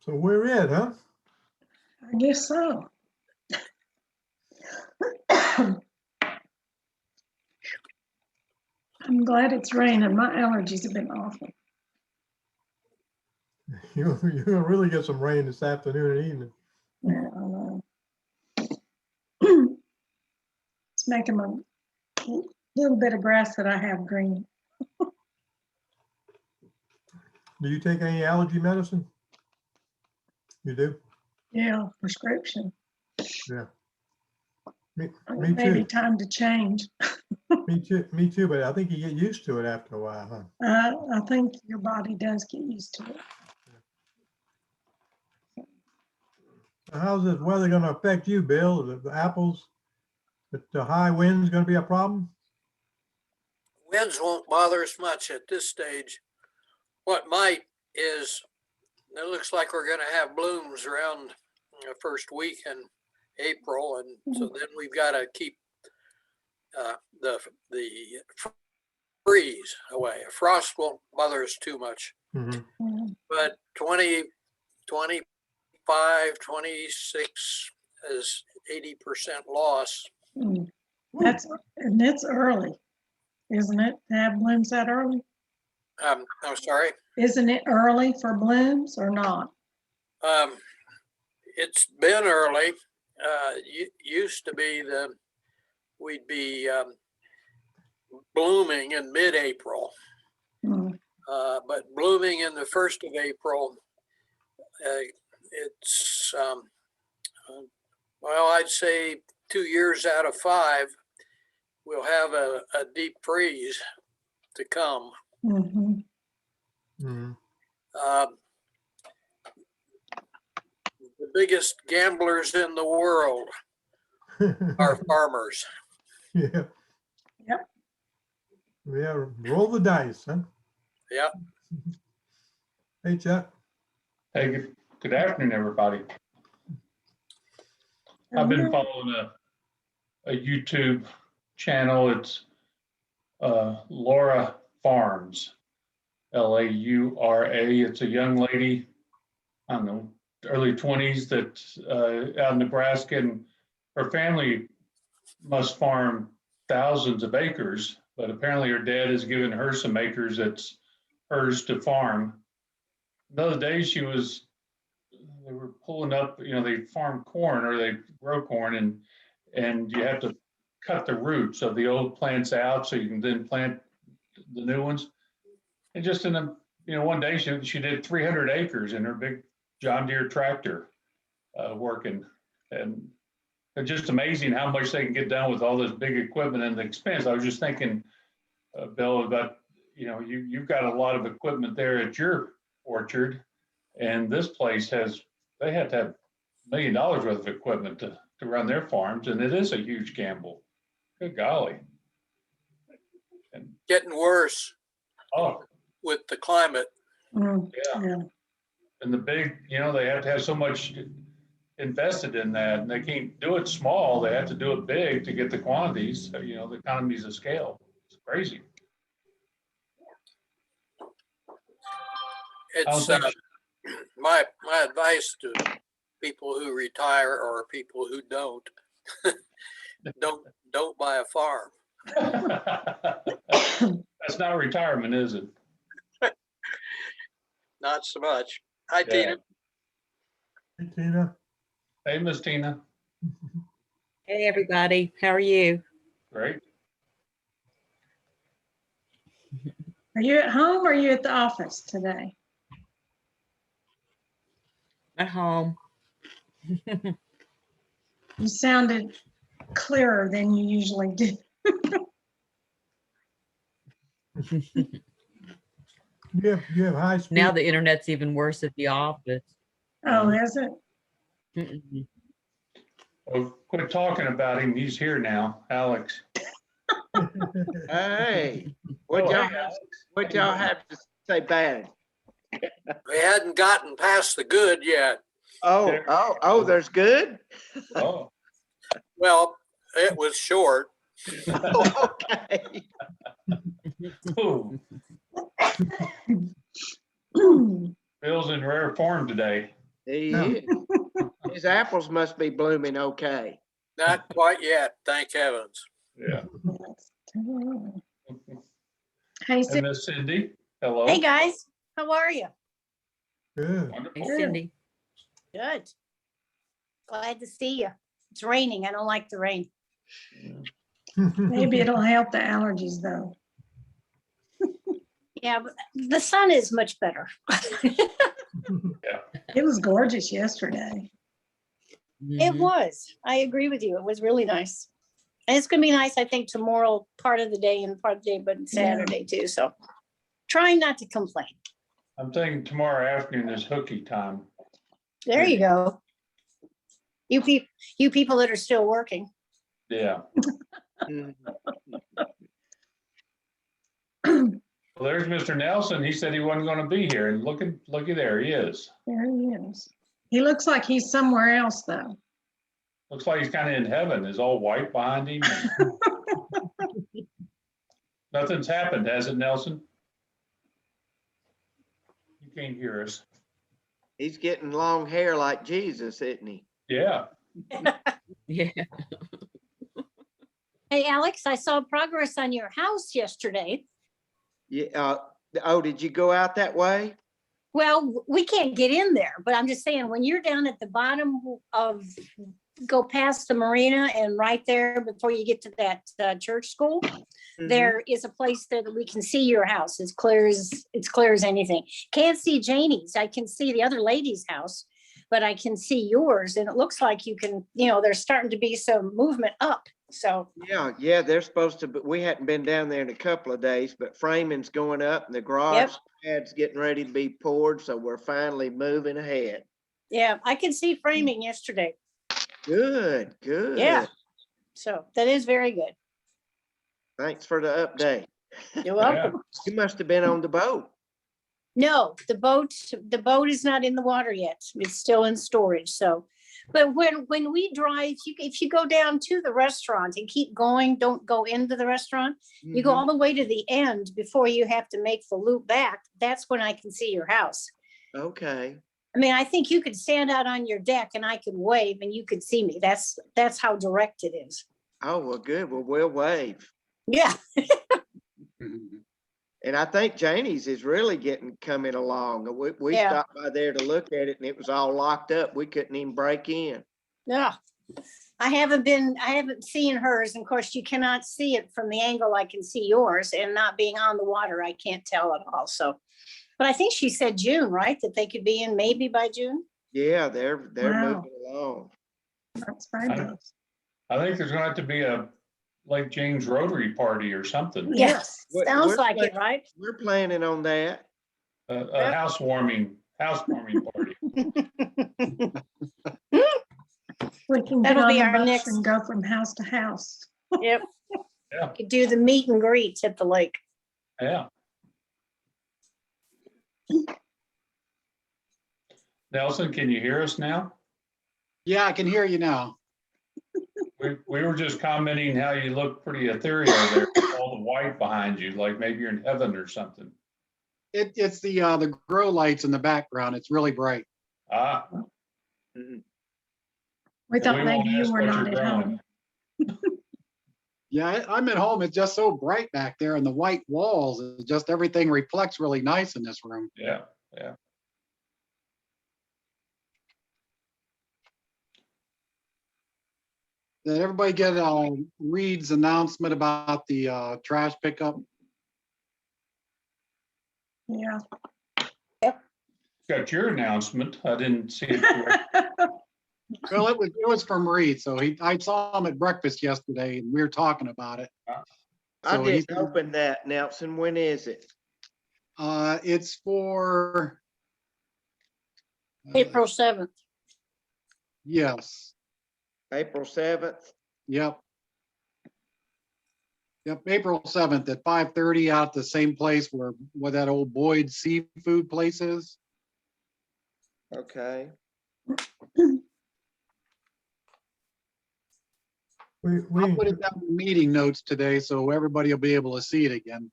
So we're it, huh? I guess so. I'm glad it's raining. My allergies have been awful. You're gonna really get some rain this afternoon and evening. Yeah, I know. It's making my little bit of grass that I have green. Do you take any allergy medicine? You do? Yeah, prescription. Yeah. Me Maybe too. time to change. Me too, but I think you get used to it after a while, huh? I think your body does get used to it. So how's this weather gonna affect you, Bill? The apples, the high winds gonna be a problem? Winds won't bother us much at this stage. What might is, it looks like we're going to have blooms around the first week in April, and so then we've got to keep the freeze away. Frost won't bother us too much, Mm-hmm. but 20, 25, 26 is 80% loss. That's early, isn't it? To have blooms that early? I'm sorry. Isn't it early for blooms or not? It's been early. Used to be we'd be blooming in mid-April, but blooming in the 1st of April, it's, well, I'd say 2 years out of 5, we'll have a deep freeze to come. Mm-hmm. Mm-hmm. The biggest gamblers in the world are farmers. Yeah. Yep. Yeah, roll the dice, huh? Yeah. Hey, Chuck. Hey, good afternoon, everybody. I've been following a YouTube channel. It's Laura Farms, Laura. It's a young lady, I don't know, early 20s that's out in Nebraska, and her family must farm thousands of acres, but apparently her dad has given her some acres that's hers to farm. The other day they were pulling up, they farm corn or they grow corn, and you have to cut the roots of the old plants out so you can then plant the new ones. And just one day she did 300 acres in her big John Deere tractor working. And it's just amazing how much they can get done with all this big equipment and the expense. I was just thinking, Bill, about, you've got a lot of equipment there at your orchard, and this place they have to have $1 million worth of equipment to run their farms, and it is a huge gamble. Good golly. And Getting worse with the climate. Yeah. And the big, they have to have so much invested in that, and they can't do it small. They have to do it big to get the quantities, the economies of scale. It's crazy. It's my advice to people who retire or people who don't buy a farm. That's not retirement, is it? Not so much. Hi, Yeah. Tina. Hey, Tina. Hey, Miss Tina. Hey, everybody. How are you? Great. Are you at home or are you at the office today? At home. You sounded clearer than you usually do. You have high speed. Now the internet's even worse at the office. Oh, is it? Mm-mm. Well, quit talking about him. He's here now, Alex. Hey, what y'all have to say bad? We hadn't gotten past the good yet. Oh, there's good? Oh. Well, it was short. Okay. Ooh, Bill's in rare form today. He Yeah. is. His apples must be blooming okay. Not quite yet, thank heavens. Yeah. Hey, And Miss Cindy, hello. Hey, guys, how are you? Good. Hey, Wonderful. Cindy. Good. Glad to see you. It's raining. I don't like the rain. maybe it'll help the allergies though. Yeah, but the sun is much better. It was gorgeous yesterday. It Mhm. was. I agree with you. It was really nice. And it's gonna be nice, I think, tomorrow, part of the day and part of the day, but Saturday too. So trying not to complain. I'm thinking tomorrow afternoon is hooky time. There you go. You people that are still working. Yeah. Mhm. Well, there's Mr. Nelson. He said he wasn't going to be here, and looky there, he is. There he is. He looks like he's somewhere else though. Looks like he's kind of in heaven. Is all white behind him. Nothing's happened, has it, Nelson? You can't hear us. He's getting long hair like Jesus, isn't he? Yeah. Yeah. Hey, Alex, I saw progress on your house yesterday. Yeah. Oh, did you go out that way? Well, we can't get in there, but I'm just saying, when you're down at the bottom of, go past the marina and right there before you get to that church school, Mhm. there is a place there that we can see your house as clear as anything. Can't see Janie's. I can see the other lady's house, but I can see yours, and it looks like you can, there's starting to be some movement up. So, Yeah, they're supposed to, but we hadn't been down there in a couple of days, but framing's going up and the garage pad's getting ready to be poured, so we're finally moving ahead. yeah, I can see framing yesterday. Good, good. Yeah. So that is very good. Thanks for the update. You're welcome. You must have been on the boat. No, the boat is not in the water yet. It's still in storage. So, but when we drive, if you go down to the restaurant and keep going, don't go into the restaurant. You go Mhm. all the way to the end before you have to make the loop back. That's when I can see your house. Okay. I mean, I think you could stand out on your deck and I could wave and you could see me. That's how direct it is. Oh, well, good. Well, we'll wave. Yeah. And I think Janie's is really coming along. We Yeah. stopped by there to look at it and it was all locked up. We couldn't even break in. Yeah. I haven't seen hers. And of course, you cannot see it from the angle I can see yours, and not being on the water, I can't tell at all. So, but I think she said June, right? That they could be in maybe by June. Yeah, they're Wow. moving along. That's fabulous. I think there's going to have to be a Lake James Rotary party or something. Yes. We're- Sounds we're like it, pla- right? We're planning on that. A housewarming party. We can get That'll on be the our bus next- and go from house to house. Yep. Yeah. Could do the meet and greet at the lake. Yeah. Nelson, can you hear us now? Yeah, I can hear you now. We were just commenting how you look pretty ethereal there, with all the white behind you, like maybe you're in heaven or something. It's the grow lights in the background. It's really bright. Ah, Mhm. We thought we maybe won't you ask were what not you're at home. growing. Yeah, I'm at home. It's just so bright back there, and the white walls, just everything reflects really nice in this room. Yeah, yeah. Did everybody get Reed's announcement about the trash pickup? Yeah. Got your announcement. I didn't see it. Well, it was from Reed, so I saw him at breakfast yesterday, and we were talking about it. I So he's- didn't open that, Nelson. When is it? It's for April 7th. Yes. April 7th? Yep. Yep, April 7th at 5:30 out the same place where that old Boyd seafood place is. Okay. We I'll put it down in meeting notes today so everybody will be able to see it again.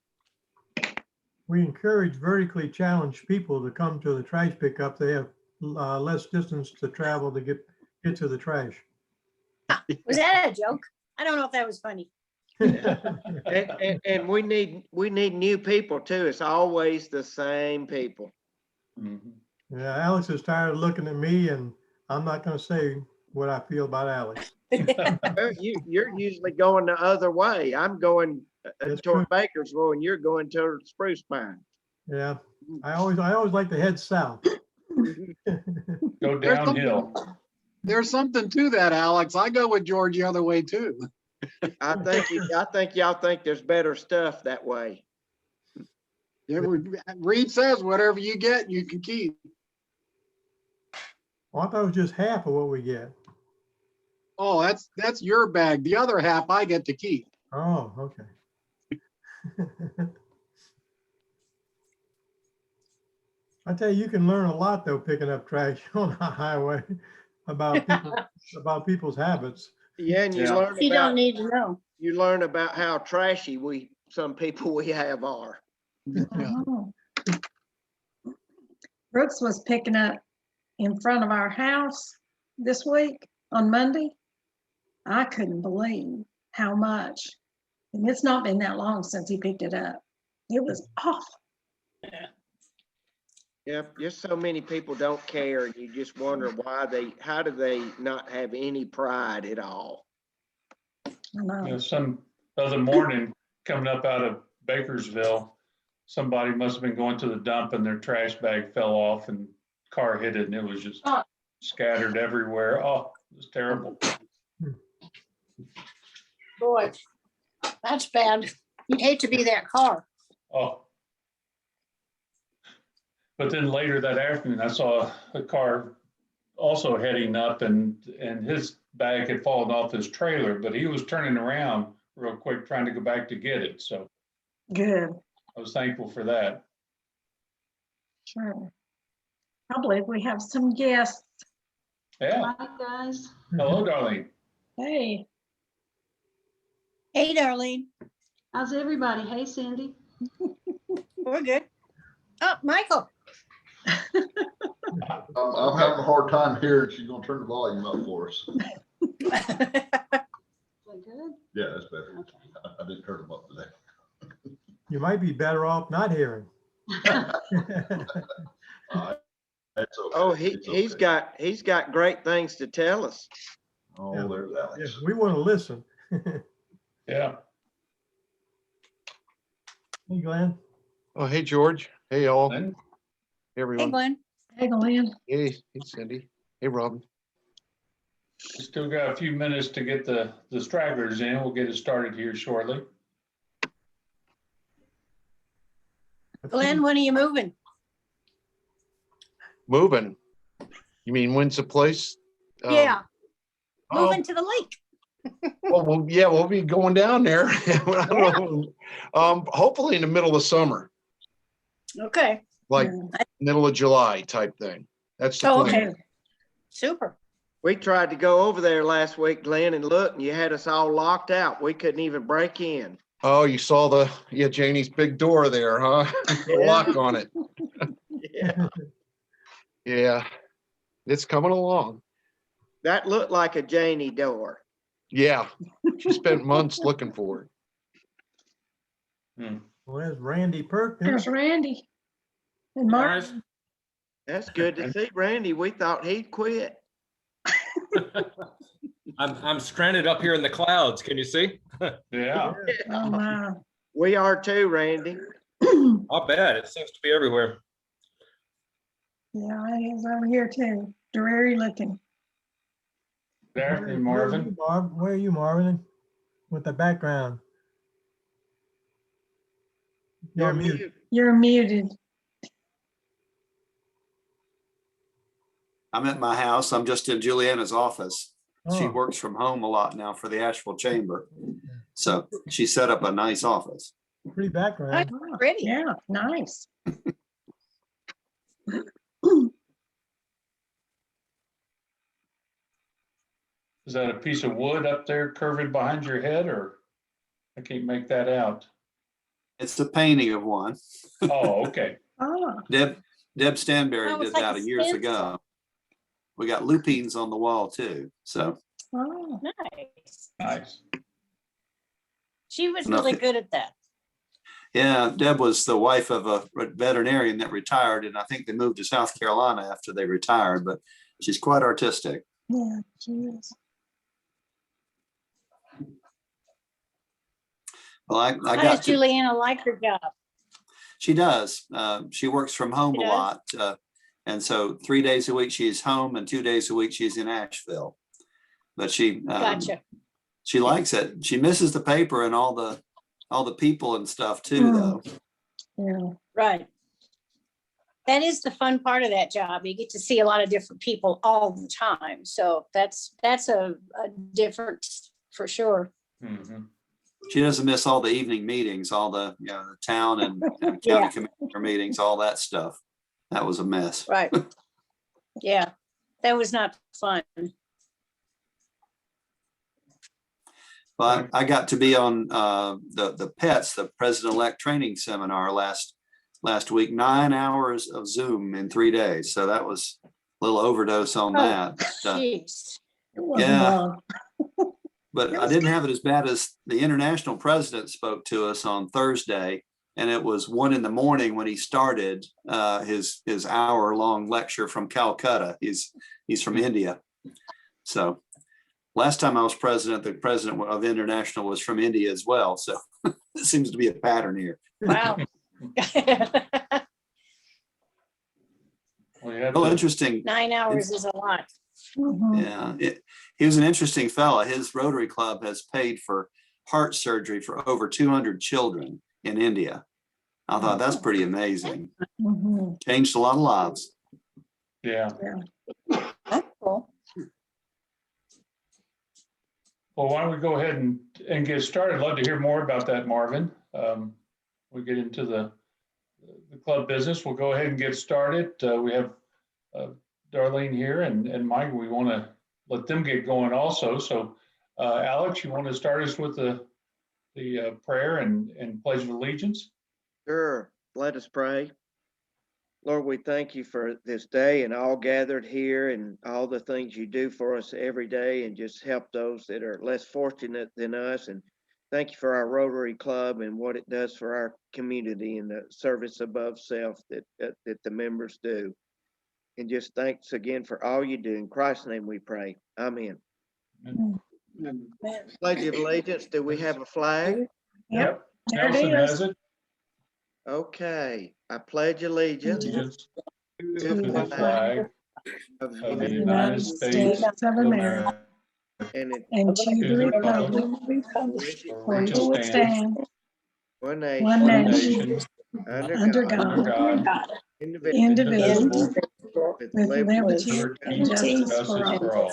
encourage vertically challenged people to come to the trash pickup. They have less distance to travel to get to the trash. Was that a joke? I don't know if that was funny. And we need new people too. It's always the same people. Mhm. Yeah, Alex is tired of looking at me, and I'm not gonna say what I feel about Alex. Well, you're usually going the other way. I'm going That's toward Bakersville and you're going toward Spruce Pine. Yeah, I always like to head south. Go There's something- downhill. There's something to that, Alex. I go with George the other way too. I think y'all think there's better stuff that way. Reed says whatever you get, you can keep. Well, I thought it was just half of what we get. Oh, that's your bag. The other half I get to keep. Oh, okay. I tell you can learn a lot though, picking up trash on the highway about people's habits. Yeah, and you Yeah. learn You don't about, need to know. you learn about how trashy some people we have are. Yeah. Oh. Brooks was picking up in front of our house this week on Monday. I couldn't believe how much. And it's not been that long since he picked it up. It was awful. Yep, just so many people don't care and you just wonder how do they not have any pride at all? I know. Some other morning, coming up out of Bakersville, somebody must have been going to the dump and their trash bag fell off and car hit it and it was just scattered everywhere. Oh, it was terrible. Boy, that's bad. You'd hate to be that car. Oh. But then later that afternoon, I saw a car also heading up and his bag had fallen off his trailer, but he was turning around real quick, trying to go back to get it. So Good, I was thankful for that. sure. I believe we have some guests. Yeah. Hi, guys. Hello, Darlene. Hey, Hey, Darlene. How's everybody? Hey, Cindy. We're good. Oh, Michael. I'm having a hard time hearing. She's gonna turn the volume up for us. Is that good? Yeah, that's better. Okay. I didn't turn them up today. You might be better off not hearing. That's okay. Oh, It's okay. he's got great things to tell us. Oh, Yeah. there's Yeah, Alex. we want to listen. Yeah. Hey, Glenn. Oh, hey, George. Hey, all. Hey, And Hey, everyone. Glenn. hey, Glenn. Hey, Cindy. Hey, Robin. we still got a few minutes to get the stragglers in. We'll get it started here shortly. Glenn, when are you moving? Moving. You mean when's the place? Yeah, oh, moving to the lake. yeah, we'll be going down there. I don't know. Hopefully in the middle of summer, Okay. like Yeah. middle of July type thing. That's the Oh, plan. okay. Super. We tried to go over there last week, Glenn, and look, and you had us all locked out. We couldn't even break in. Oh, you saw Janie's big door there, huh? The lock on it. Yeah, Yeah, it's coming along. that looked like a Janie door. Yeah, she spent months looking for it. Well, there's Randy Perkins. There's Randy. And Mark. That's good to see, Randy. We thought he'd quit. I'm stranded up here in the clouds. Can you see? Yeah. Oh, my. We are too, Randy. Not bad. It seems to be everywhere. Yeah, it is over here too. Dreary looking. Good afternoon, Marvin. Where are you, Marvin? With the background. You're mute. mute. You're muted. I'm at my house. I'm just in Juliana's office. She Oh, works from home a lot now for the Asheville Chamber. So she set up a nice office. pretty background. Oh, Pretty. yeah, nice. Is that a piece of wood up there curving behind your head or I can't make that out? It's the painting of one. Oh, okay. Oh, Deb Stanberry Oh, it's did like that a years stencil. ago. we got lupines on the wall too. So Oh, Nice. Nice. She was Nothing. really good at that. yeah, Deb was the wife of a veterinarian that retired, and I think they moved to South Carolina after they retired, but she's quite artistic. yeah, she is. Well, I How got does to, Juliana like her job? she does. She works from home She a does? lot. And so 3 days a week she's home and 2 days a week she's in Asheville. But Gotcha. she likes it. She misses the paper and all the people and stuff too, though. Yeah. Right. That is the fun part of that job. You get to see a lot of different people all the time. So that's a difference for sure. Mhm. She doesn't miss all the evening meetings, all the, the town and county Yeah. commissioner meetings, all that stuff. That was a mess. Right. Yeah, that was not fun. But I got to be on the PETS, the President-elect Training Seminar last week, 9 hours of Zoom in 3 days. So that was a little overdose on that. But, Jeez. It wasn't yeah. long. but I didn't have it as bad as the international president spoke to us on Thursday. And it was 1 a.m. when he started his hour-long lecture from Calcutta. He's from India. So last time I was president, the president of international was from India as well. So it seems to be a pattern here. Wow. Oh, interesting. 9 hours is a lot. Mhm. Yeah, he was an interesting fella. His Rotary Club has paid for heart surgery for over 200 children in India. I thought that's pretty amazing. Mhm. Changed a lot of lives. Yeah. That's cool. Well, why don't we go ahead and get started? I'd love to hear more about that, Marvin. We get into the club business. We'll go ahead and get started. We have Darlene here and Mike. We want to let them get going also. So Alex, you want to start us with the prayer and pledge of allegiance? Sure. Let us pray. Lord, we thank you for this day and all gathered here and all the things you do for us every day and just help those that are less fortunate than us. And thank you for our Rotary Club and what it does for our community and the service above self that the members do. And just thanks again for all you do. In Christ's name we pray. Amen. Pledge of allegiance. Do we have a flag? Yep. There it Nelson is. has it. Okay. I pledge allegiance Allegiance to to the the flag of the of the United United States of America and and to to the the republic republic for which will it stand, stands, one one nation, nation, under under God, God, indivisible, indivisible, with with liberty liberty and justice for all.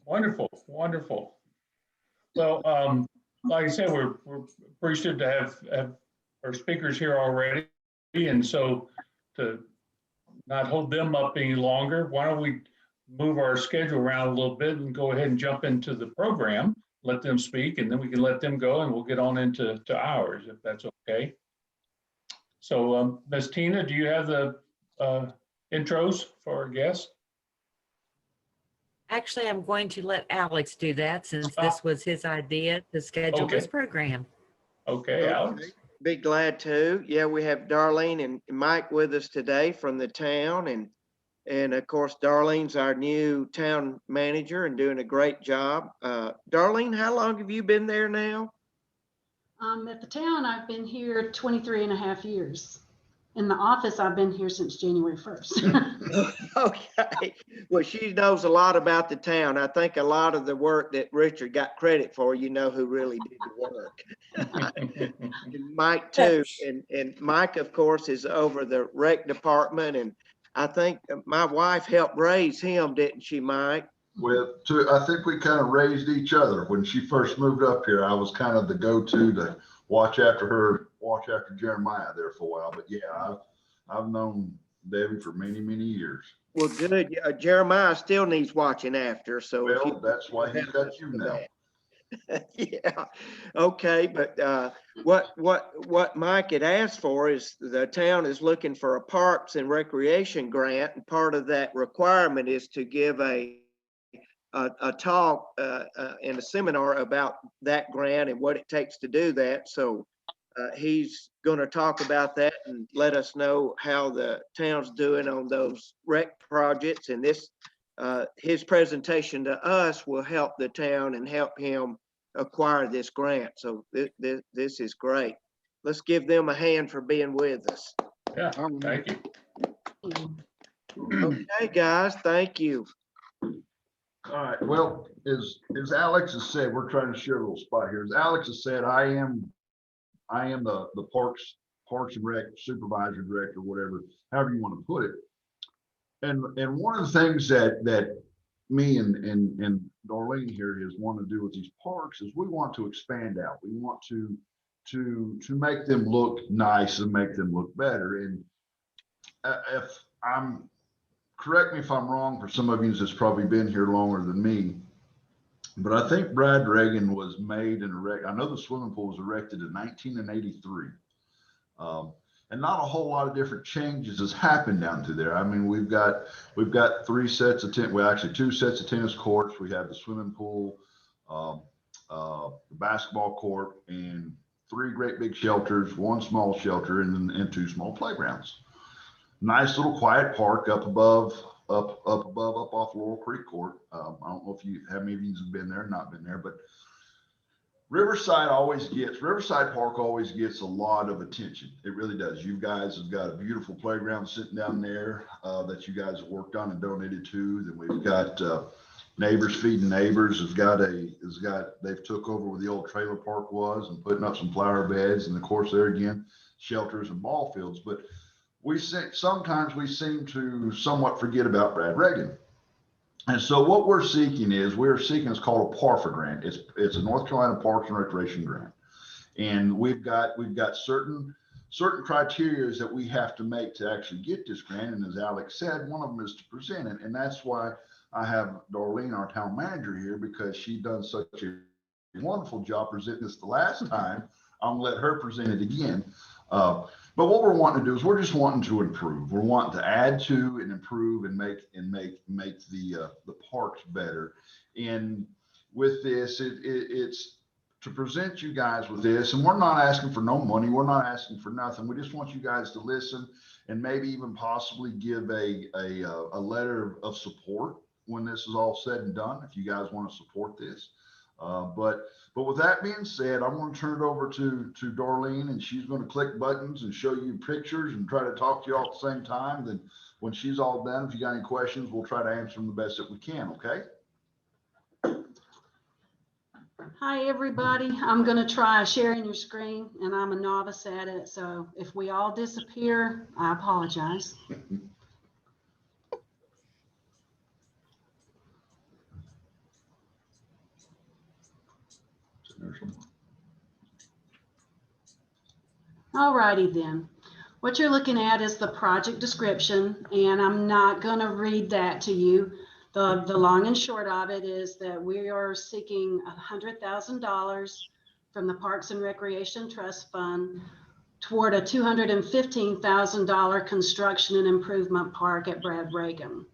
Wonderful, wonderful. Well, like I said, we're appreciative to have our speakers here already. And so to not hold them up any longer, why don't we move our schedule around a little bit and go ahead and jump into the program, let them speak, and then we can let them go and we'll get on into ours, if that's okay. So Ms. Tina, do you have the intros for our guests? Actually, I'm going to let Alex do that since this was his idea to schedule this Okay. program. Okay, Alex. Be glad to. Yeah, we have Darlene and Mike with us today from the town. And of course, Darlene's our new town manager and doing a great job. Darlene, how long have you been there now? At the town, I've been here 23 and a half years. In the office, I've been here since January 1st. Okay. Well, she knows a lot about the town. I think a lot of the work that Richard got credit for, you know who really did the work. And Mike too. And Mike, of course, is over the rec department. And I think my wife helped raise him, didn't she, Mike? I think we kind of raised each other. When she first moved up here, I was kind of the go-to to watch after Jeremiah there for a while. But yeah, I've known Debbie for many, many years. Well, good. Jeremiah still needs watching after. So Well, that's why he's got you now. Yeah, okay, but what Mike had asked for is the town is looking for a Parks and Recreation grant, and part of that requirement is to give a talk and a seminar about that grant and what it takes to do that. So he's going to talk about that and let us know how the town's doing on those rec projects, and this his presentation to us will help the town and help him acquire this grant. So this is great. Let's give them a hand for being with us. Yeah, thank you. Okay, guys, thank you. All right, well, as Alex has said, we're trying to share a little spot here. As Alex has said, I am the Parks and Rec supervisor, director, whatever, however you want to put it. And one of the things that me and Darlene here is want to do with these parks is we want to expand out. We want to make them look nice and make them look better. And if I'm correct me if I'm wrong, for some of you that's probably been here longer than me, but I think Brad Reagan was made and erected. I know the swimming pool was erected in 1983. And not a whole lot of different changes has happened down through there. I mean, we've got 3 sets of well, actually 2 sets of tennis courts. We have the swimming pool, the basketball court, and 3 great big shelters, 1 small shelter, and 2 small playgrounds. Nice little quiet park up off Laurel Creek Court. I don't know if how many of you have been there, not been there, but Riverside Park always gets a lot of attention. It really does. You guys have got a beautiful playground sitting down there that you guys have worked on and donated to. Then we've got Neighbors Feeding Neighbors they've took over where the old trailer park was and putting up some flower beds, and of course there again, shelters and ball fields. But sometimes we seem to somewhat forget about Brad Reagan. And so what we're seeking is called a PARFA grant. It's a North Carolina Parks and Recreation grant. And we've got certain criteria that we have to make to actually get this grant. And as Alex said, one of them is to present it. And that's why I have Darlene, our town manager, here, because she done such a wonderful job presenting this the last time. I'm gonna let her present it again. But what we're wanting to do is we're just wanting to improve. We're wanting to add to and improve and make the parks better. And with this, it's to present you guys with this. And we're not asking for no money. We're not asking for nothing. We just want you guys to listen and maybe even possibly give a letter of support when this is all said and done, if you guys want to support this. But with that being said, I'm going to turn it over to Darlene, and she's going to click buttons and show you pictures and try to talk to you all at the same time. Then when she's all done, if you got any questions, we'll try to answer them the best that we can. Okay. Hi, everybody. I'm going to try sharing your screen, and I'm a novice at it. So if we all disappear, I apologize. All righty then. What you're looking at is the project description, and I'm not going to read that to you. The long and short of it is that we are seeking $100,000 from the Parks and Recreation Trust Fund toward a $215,000 construction and improvement park at Brad Reagan.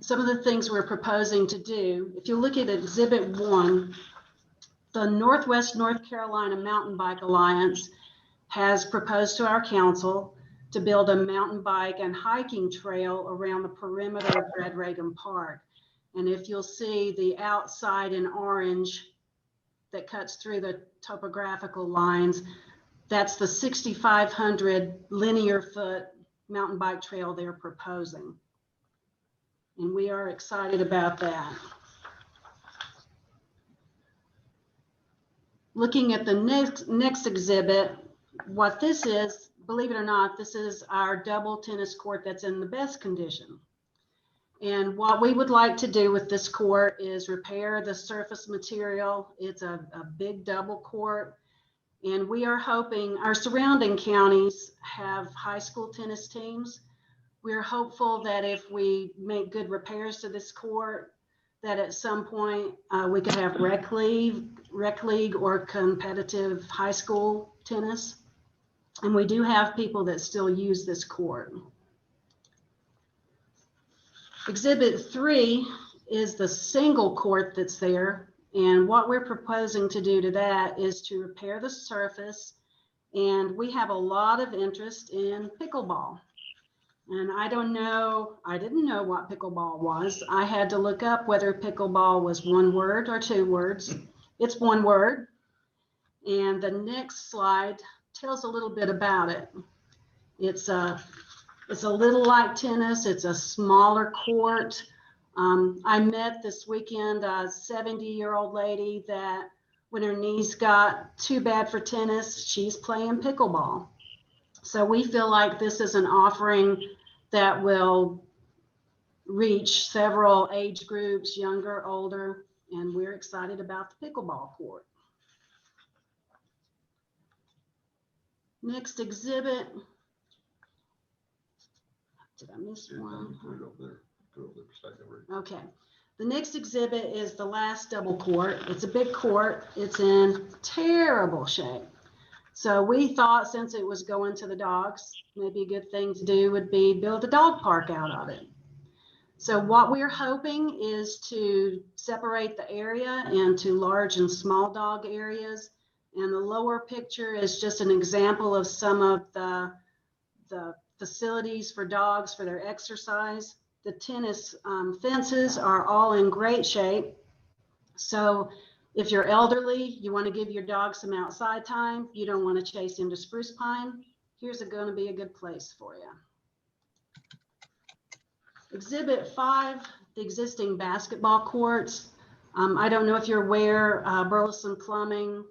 Some of the things we're proposing to do, if you look at Exhibit 1, the Northwest North Carolina Mountain Bike Alliance has proposed to our council to build a mountain bike and hiking trail around the perimeter of Brad Reagan Park. And if you'll see the outside in orange that cuts through the topographical lines, that's the 6,500 linear foot mountain bike trail they're proposing. And we are excited about that. Looking at the next exhibit, what this is, believe it or not, this is our double tennis court that's in the best condition. And what we would like to do with this court is repair the surface material. It's a big double court. And we are hoping, our surrounding counties have high school tennis teams. We're hopeful that if we make good repairs to this court, that at some point we could have rec league or competitive high school tennis. And we do have people that still use this court. Exhibit 3 is the single court that's there. And what we're proposing to do to that is to repair the surface. And we have a lot of interest in pickleball. And I didn't know what pickleball was. I had to look up whether pickleball was one word or two words. It's one word. And the next slide tells a little bit about it. It's a little like tennis. It's a smaller court. I met this weekend a 70-year-old lady that when her knees got too bad for tennis, she's playing pickleball. So we feel like this is an offering that will reach several age groups, younger, older, and we're excited about the pickleball court. Next exhibit. Did I miss one? Okay. The next exhibit is the last double court. It's a big court. It's in terrible shape. So we thought since it was going to the dogs, maybe a good thing to do would be build a dog park out of it. So what we're hoping is to separate the area into large and small dog areas. And the lower picture is just an example of some of the facilities for dogs for their exercise. The tennis fences are all in great shape. So if you're elderly, you want to give your dog some outside time, you don't want to chase into spruce pine, here's going to be a good place for you. Exhibit 5, the existing basketball courts. I don't know if you're aware, Burleson Plumbing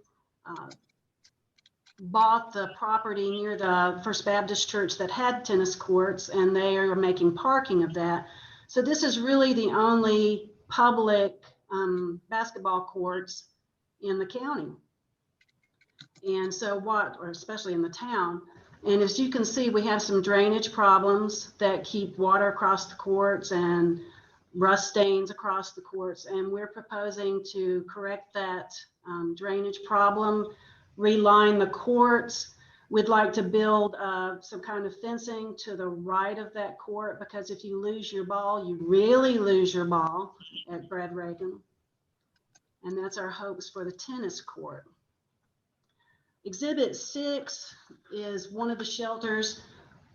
bought the property near the First Baptist Church that had tennis courts, and they are making parking of that. So this is really the only public basketball courts in the county. And so or especially in the town. And as you can see, we have some drainage problems that keep water across the courts and rust stains across the courts. And we're proposing to correct that drainage problem, reline the courts. We'd like to build some kind of fencing to the right of that court, because if you lose your ball, you really lose your ball at Brad Reagan. And that's our hopes for the tennis court. Exhibit 6 is one of the shelters.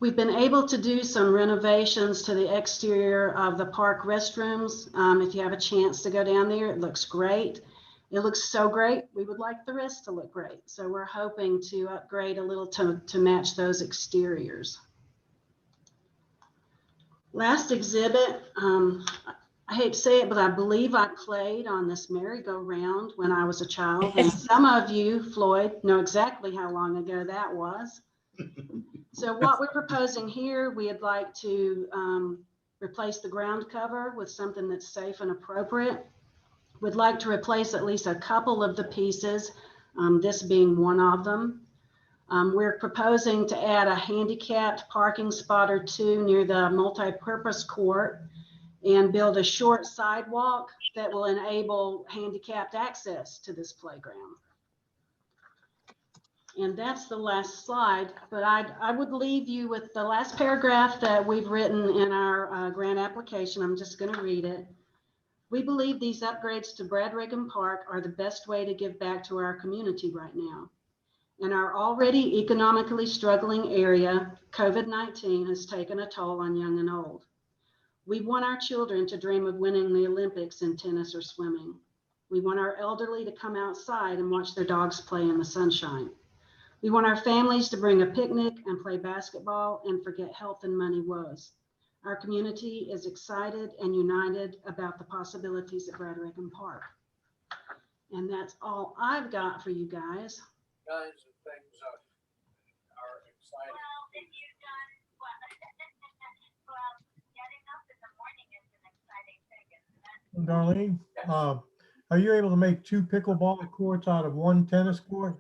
We've been able to do some renovations to the exterior of the park restrooms. If you have a chance to go down there, it looks great. It looks so great, we would like the rest to look great. So we're hoping to upgrade a little to match those exteriors. Last exhibit, I hate to say it, but I believe I played on this merry-go-round when I was a child. And some of you, Floyd, know exactly how long ago that was. So what we're proposing here, we'd like to replace the ground cover with something that's safe and appropriate. We'd like to replace at least a couple of the pieces, this being one of them. We're proposing to add a handicapped parking spot or two near the multi-purpose court and build a short sidewalk that will enable handicapped access to this playground. And that's the last slide, but I would leave you with the last paragraph that we've written in our grant application. I'm just going to read it. We believe these upgrades to Brad Reagan Park are the best way to give back to our community right now. In our already economically struggling area, COVID-19 has taken a toll on young and old. We want our children to dream of winning the Olympics in tennis or swimming. We want our elderly to come outside and watch their dogs play in the sunshine. We want our families to bring a picnic and play basketball and forget health and money woes. Our community is excited and united about the possibilities at Brad Reagan Park. And that's all I've got for you guys. Kinds of things are exciting. Well, if you've done, well, getting up in the morning is an exciting thing, isn't it? Darlene, are you able to make 2 pickleball courts out of 1 tennis court?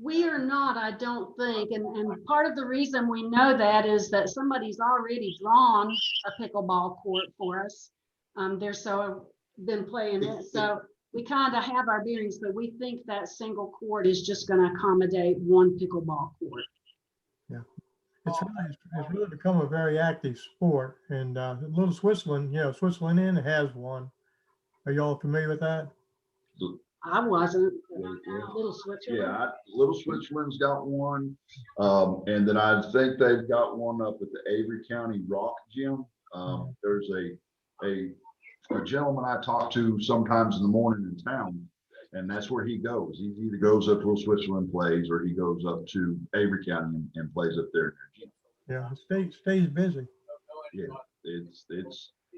We are not, I don't think. And part of the reason we know that is that somebody's already drawn a pickleball court for us. They're so been playing it. So we kind of have our bearings, but we think that single court is just going to accommodate one pickleball court. It's really become a very active sport. And Little Switzerland, Switzerland Inn has one. Are y'all familiar with that? I wasn't. Little Little Switzerland's got one. And then I think they've got one up at the Avery County Rock Gym. There's a gentleman I talk to sometimes in the morning in town, and that's where he goes. He either goes up to Little Switzerland plays, or he goes up to Avery County and plays up there. Yeah, it stays busy. Yeah,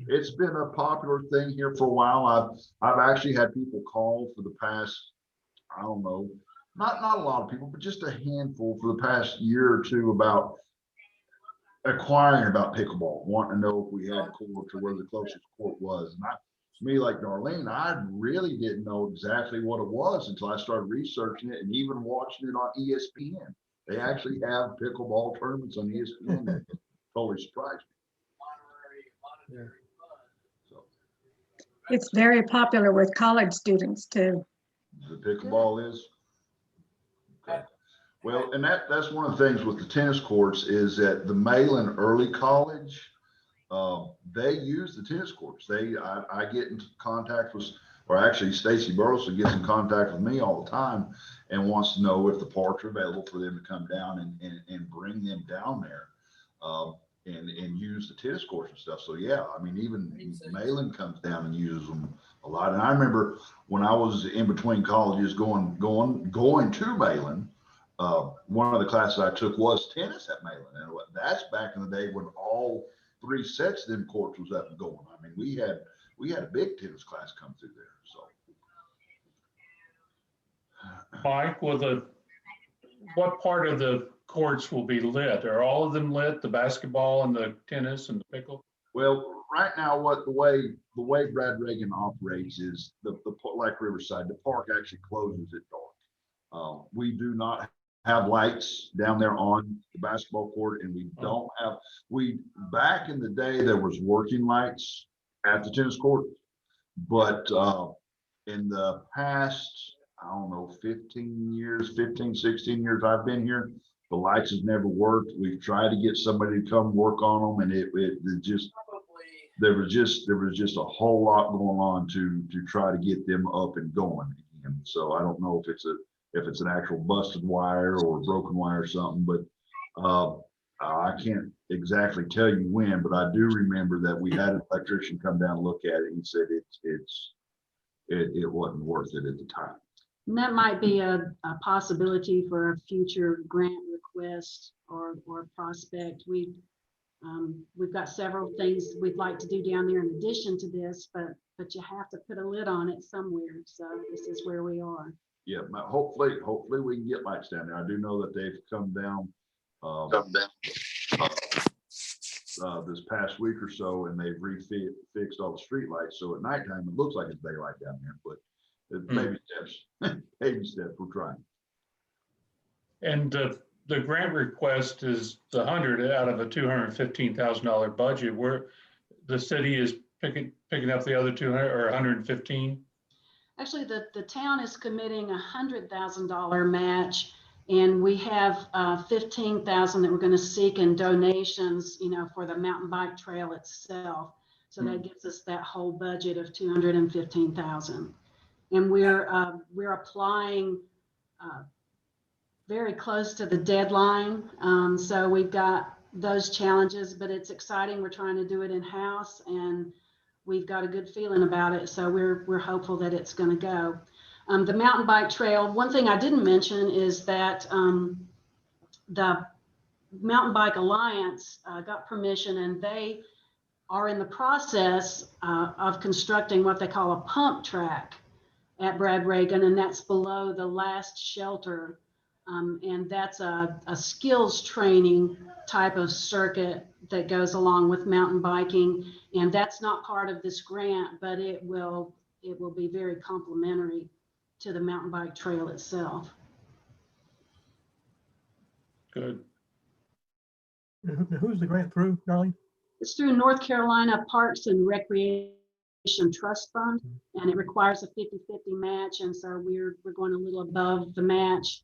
it's been a popular thing here for a while. I've actually had people call for the past, I don't know, not a lot of people, but just a handful for the past year or two about acquiring about pickleball, wanting to know if we had courts or where the closest court was. And me, like Darlene, I really didn't know exactly what it was until I started researching it and even watching it on ESPN. They actually have pickleball tournaments on ESPN. That totally surprised me. Yeah. So It's very popular with college students too. the pickleball is. Okay. Well, and that's one of the things with the tennis courts is that the Malin Early College, they use the tennis courts. I get into contact with, or actually Stacy Burleson gets in contact with me all the time and wants to know if the parks are available for them to come down and bring them down there and use the tennis courts and stuff. So yeah, I mean, even Malin comes down and uses them a lot. And I remember when I was in between colleges going to Malin, one of the classes I took was tennis at Malin, and that's back in the day when all 3 sets of them courts was up and going. I mean, we had a big tennis class come through there. So, Mike, what part of the courts will be lit? Are all of them lit? The basketball and the tennis and the pickle? well, right now, the way Brad Reagan operates is the like Riverside, the park actually closes at dark. We do not have lights down there on the basketball court, and we don't have, back in the day, there was working lights at the tennis court, but in the past, I don't know, 15, 16 years I've been here, the lights has never worked. We've tried to get somebody to come work on them, and it just, there was just a whole lot going on to try to get them up and going again. So I don't know if it's an actual busted wire or broken wire or something, but I can't exactly tell you when, but I do remember that we had an electrician come down and look at it. He said it wasn't worth it at the time. And that might be a possibility for a future grant request or prospect. We've got several things we'd like to do down there in addition to this, but you have to put a lid on it somewhere. So this is where we are. Yeah, hopefully we can get lights down there. I do know that they've come down this past week or so, and they've fixed all the street lights. So at nighttime, it looks like it's daylight down there, but it's baby steps, baby steps, we're trying. And the grant request is the 100 out of a $215,000 budget, where the city is picking up the other 200 or 115. Actually, the town is committing $100,000 match, and we have 15,000 that we're going to seek in donations, for the mountain bike trail itself. So that gives us that whole budget of 215,000. And we're applying very close to the deadline. So we've got those challenges, but it's exciting. We're trying to do it in-house, and we've got a good feeling about it. So we're hopeful that it's going to go. The mountain bike trail, one thing I didn't mention is that the Mountain Bike Alliance got permission, and they are in the process of constructing what they call a pump track at Brad Reagan, and that's below the last shelter. And that's a skills training type of circuit that goes along with mountain biking. And that's not part of this grant, but it will be very complementary to the mountain bike trail itself. Good. Who's the grant through, Darlene? It's through North Carolina Parks and Recreation Trust Fund, and it requires a 50-50 match, and so we're going a little above the match.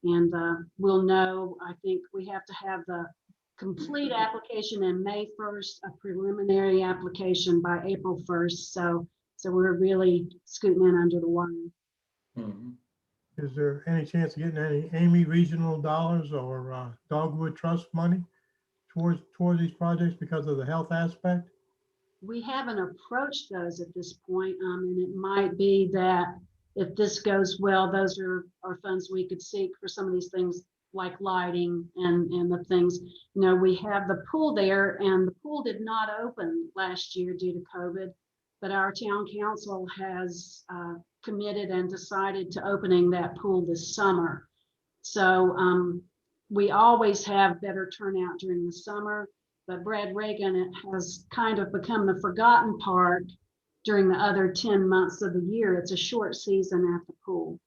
And we'll know, I think we have to have the complete application in May 1st, a preliminary application by April 1st. So we're really scooting in under the wire. Mhm. Is there any chance of getting any Amy regional dollars or Dogwood Trust money towards these projects because of the health aspect? We haven't approached those at this point, and it might be that if this goes well, those are funds we could seek for some of these things like lighting and the things. You know, we have the pool there, and the pool did not open last year due to COVID, but our town council has committed and decided to opening that pool this summer. So we always have better turnout during the summer, but Brad Reagan, it has kind of become the forgotten part during the other 10 months of the year. It's a short season at the pool.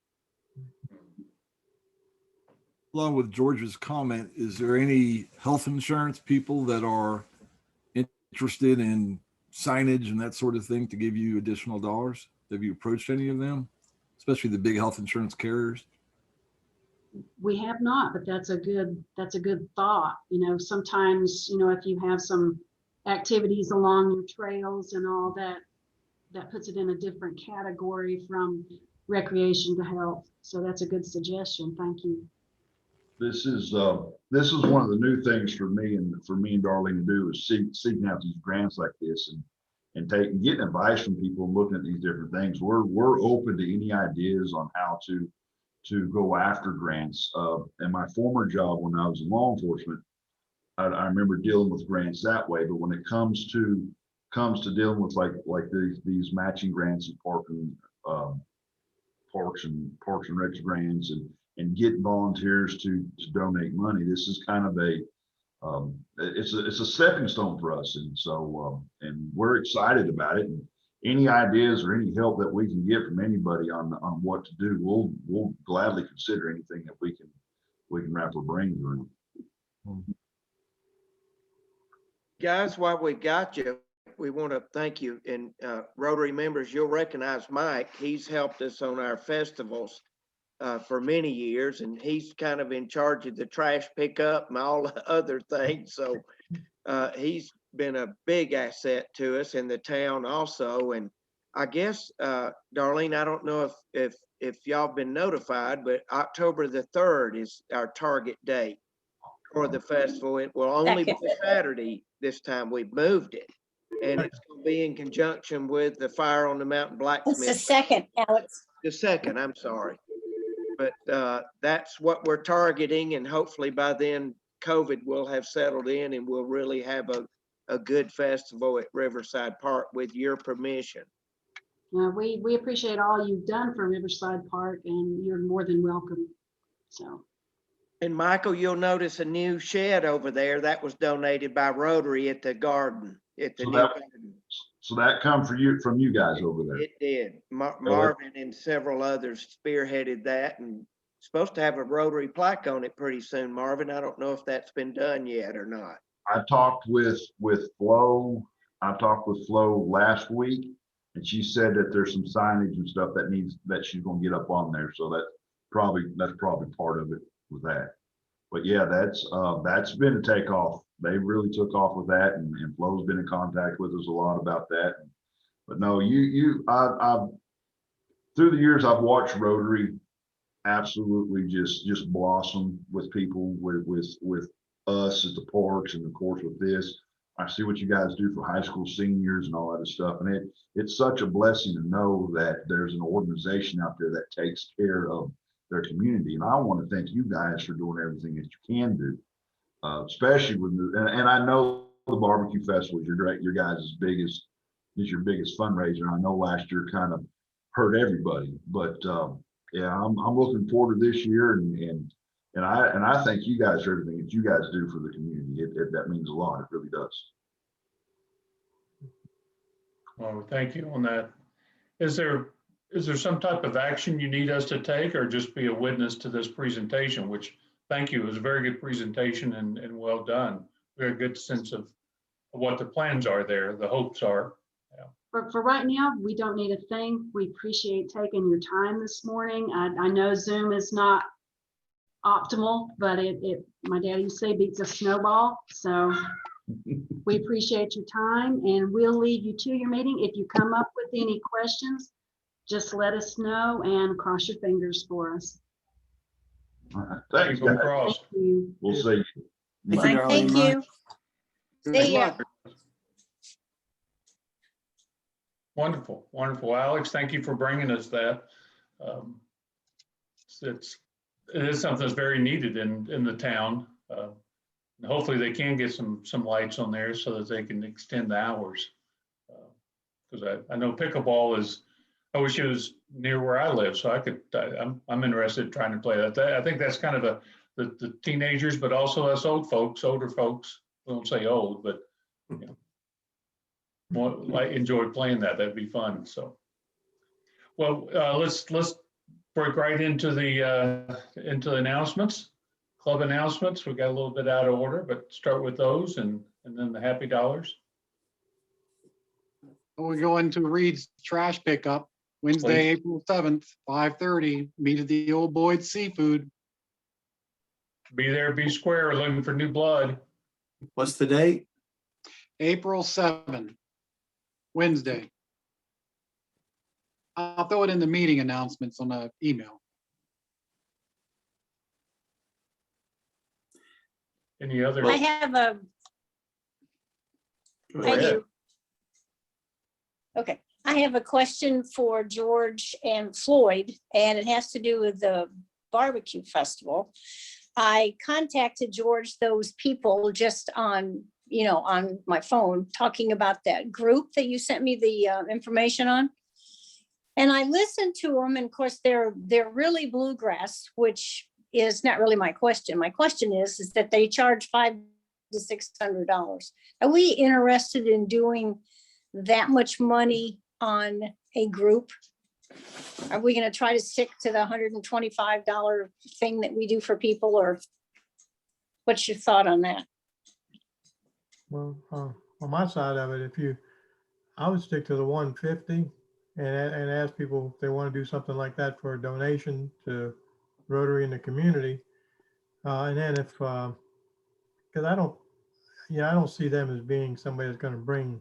Along with George's comment, is there any health insurance people that are interested in signage and that sort of thing to give you additional dollars? Have you approached any of them, especially the big health insurance carriers? We have not, but that's a good thought. You know, sometimes, you know, if you have some activities along your trails and all that, that puts it in a different category from recreation to health. So that's a good suggestion. Thank you. This is one of the new things for me and Darlene to do is seeking out these grants like this and getting advice from people looking at these different things. We're open to any ideas on how to go after grants. In my former job when I was in law enforcement, I remember dealing with grants that way. But when it comes to dealing with like these matching grants and parks and recs grants and get volunteers to donate money, this is kind of it's a stepping stone for us. And so and we're excited about it. And any ideas or any help that we can get from anybody on what to do, we'll gladly consider anything that we can wrap our brains around. Guys, while we got you, we want to thank you. And Rotary members, you'll recognize Mike. He's helped us on our festivals for many years, and he's kind of in charge of the trash pickup and all the other things. So he's been a big asset to us in the town also. And I guess, Darlene, I don't know if y'all been notified, but October the 3rd is our target date for the festival. It will only be Saturday this time. We've moved it, and it's going to be in conjunction with the Fire on the Mountain Blacksmith. It's the 2nd, Alex. The 2nd, I'm sorry. But that's what we're targeting, and hopefully by then COVID will have settled in and we'll really have a good festival at Riverside Park with your permission. We appreciate all you've done for Riverside Park, and you're more than welcome. So. And Michael, you'll notice a new shed over there that was donated by Rotary at the garden. So that come from you guys over there. It did. Marvin and several others spearheaded that, and supposed to have a Rotary plaque on it pretty soon. Marvin, I don't know if that's been done yet or not. I talked with Flo. I talked with Flo last week, and she said that there's some signage and stuff that she's going to get up on there. So that's probably part of it with that. But yeah, that's been a takeoff. They really took off with that, and Flo's been in contact with us a lot about that. But no, I've through the years I've watched Rotary absolutely just blossom with people, with us at the parks, and of course with this. I see what you guys do for high school seniors and all that stuff, and it's such a blessing to know that there's an organization out there that takes care of their community. And I want to thank you guys for doing everything that you can do, especially with and I know the barbecue festival is your guys' biggest fundraiser. I know last year kind of hurt everybody, but yeah, I'm looking forward to this year, and I thank you guys for everything that you guys do for the community. That means a lot. It really does. Well, thank you on that. Is there some type of action you need us to take, or just be a witness to this presentation, which, thank you, it was a very good presentation and well done. We have a good sense of what the plans are there, the hopes are. Yeah. for right now, we don't need a thing. We appreciate taking your time this morning. I know Zoom is not optimal, but my daddy used to say beats a snowball. So we appreciate your time and we'll leave you to your meeting. If you come up with any questions, just let us know and cross your fingers for us. All right. Thanks, Fingers guys. crossed. Thank you. We'll see you. Thank you, Darlene. Thank you. Good See ya. luck. Wonderful, wonderful. Alex, thank you for bringing us that. It is something that's very needed in the town. Hopefully they can get some lights on there so that they can extend the hours. Because I know pickleball is, I wish it was near where I live, so I'm interested in trying to play that. I think that's kind of the teenagers, but also us older folks, I won't say old, but you know, like enjoy playing that. That'd be fun. So, well, let's break right into the announcements, club announcements. We got a little bit out of order, but start with those and then the happy dollars. We're going to Reed's trash pickup Wednesday, April 7th, 5:30. Meet at the Old Boyd Seafood. Be there, be square, looking for new blood. What's the date? April 7th, Wednesday. I'll throw it in the meeting announcements on the email. Any other? I have a, Go I ahead. do. Okay, I have a question for George and Floyd, and it has to do with the barbecue festival. I contacted George, those people just on, on my phone, talking about that group that you sent me the information on. And I listened to them, and of course, they're really bluegrass, which is not really my question. My question is that they charge $500 to $600. Are we interested in doing that much money on a group? Are we going to try to stick to the $125 thing that we do for people, or what's your thought on that? Well, on my side of it, I would stick to the 150 and ask people if they want to do something like that for a donation to Rotary in the community. And then because I don't see them as being somebody that's going to bring,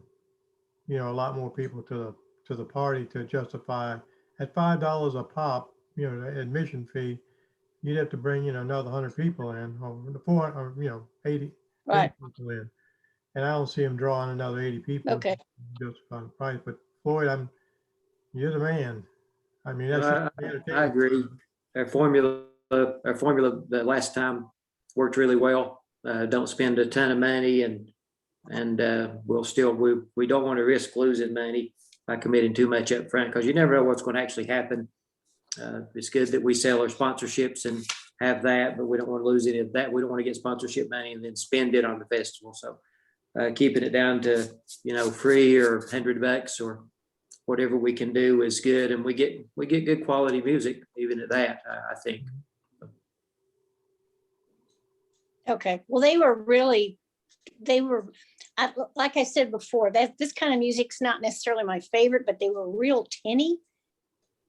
a lot more people to the party to justify at $5 a pop, the admission fee. You'd have to bring, another 100 people in, or 400, or 80 Right. people in. And I don't see them drawing another 80 people. Okay. Just on the price. But Floyd, you're the man. I mean, that's I agree. Our formula the last time worked really well. Don't spend a ton of money, and we don't want to risk losing money by committing too much up front, because you never know what's going to actually happen. It's good that we sell our sponsorships and have that, but we don't want to lose any of that. We don't want to get sponsorship money and then spend it on the festival. So keeping it down to, free or $100 or whatever we can do is good. And we get good quality music even at that, I think. Okay, well, like I said before, that this kind of music's not necessarily my favorite, but they were real tinny.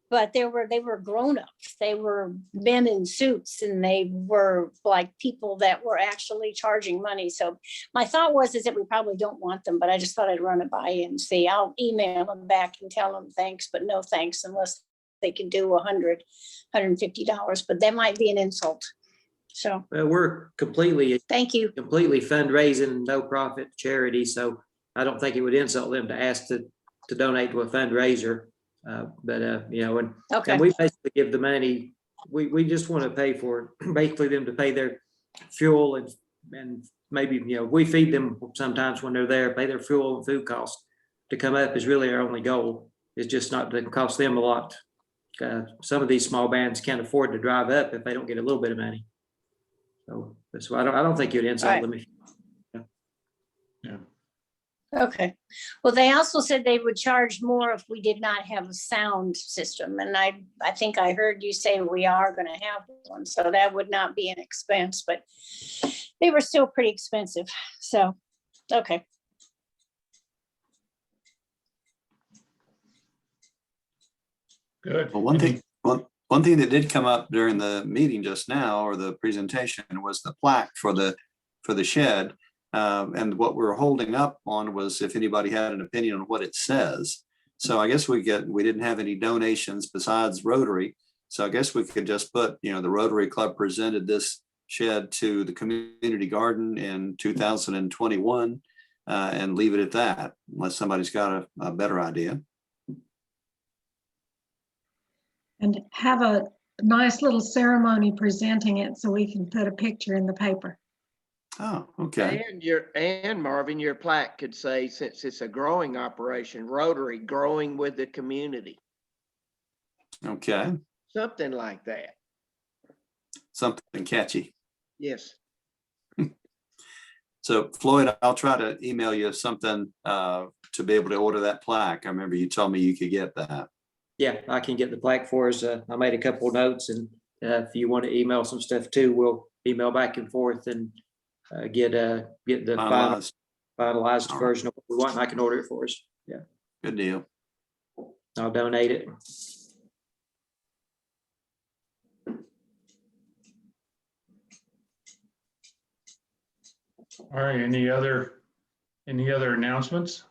But they were grown-ups. They were men in suits, and they were like people that were actually charging money. So my thought is that we probably don't want them, but I just thought I'd run it by you and see. I'll email them back and tell them thanks, but no thanks unless they can do $100, $150, but that might be an insult. So We're completely fundraising, no profit charity. So I don't think it would insult them to ask to donate to a fundraiser. And we basically give the money. We just want to pay for basically them to pay their fuel and maybe, we feed them sometimes when they're there, pay their fuel and food costs to come up is really our only goal. It's just not to cost them a lot. Some of these small bands can't afford to drive up if they don't get a little bit of money. So that's why I don't think you'd insult them. Yeah. Okay. Well, they also said they would charge more if we did not have a sound system. And I think I heard you say we are going to have one. So that would not be an expense, but they were still pretty expensive. So, okay. Good. Well, one thing that did come up during the meeting just now, or the presentation, was the plaque for the shed. And what we were holding up on was if anybody had an opinion on what it says. So I guess we didn't have any donations besides Rotary. So I guess we could just put, the Rotary Club presented this shed to the community garden in 2021 and leave it at that, unless somebody's got a better idea. And have a nice little ceremony presenting it so we can put a picture in the paper. Oh, okay. And Marvin, your plaque could say, since it's a growing operation, Rotary growing with the community. Okay. Something like that. Something catchy. Yes. So Floyd, I'll try to email you something to be able to order that plaque. I remember you told me you could get that. Yeah, I can get the plaque for us. I made a couple of notes, and if you want to email some stuff too, we'll email back and forth and get the finalized version of what we want, and I can order it for us. Yeah. Good deal. I'll donate it. All right, any other announcements?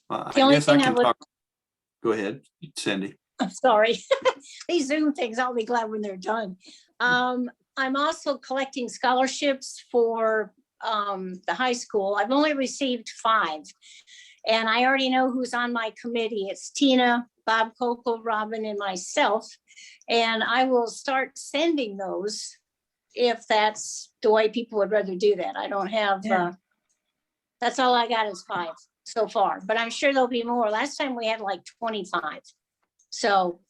I The only guess I thing I can would- talk. Go ahead, Cindy. I'm sorry. These Zoom things, I'll be glad when they're done. I'm also collecting scholarships for the high school. I've only received 5. And I already know who's on my committee. It's Tina, Bob Coco, Robin, and myself. And I will start sending those if that's the way people would rather do that. I don't have, that's all I got is 5 so far, but I'm sure there'll be more. Last time we had like 25. So,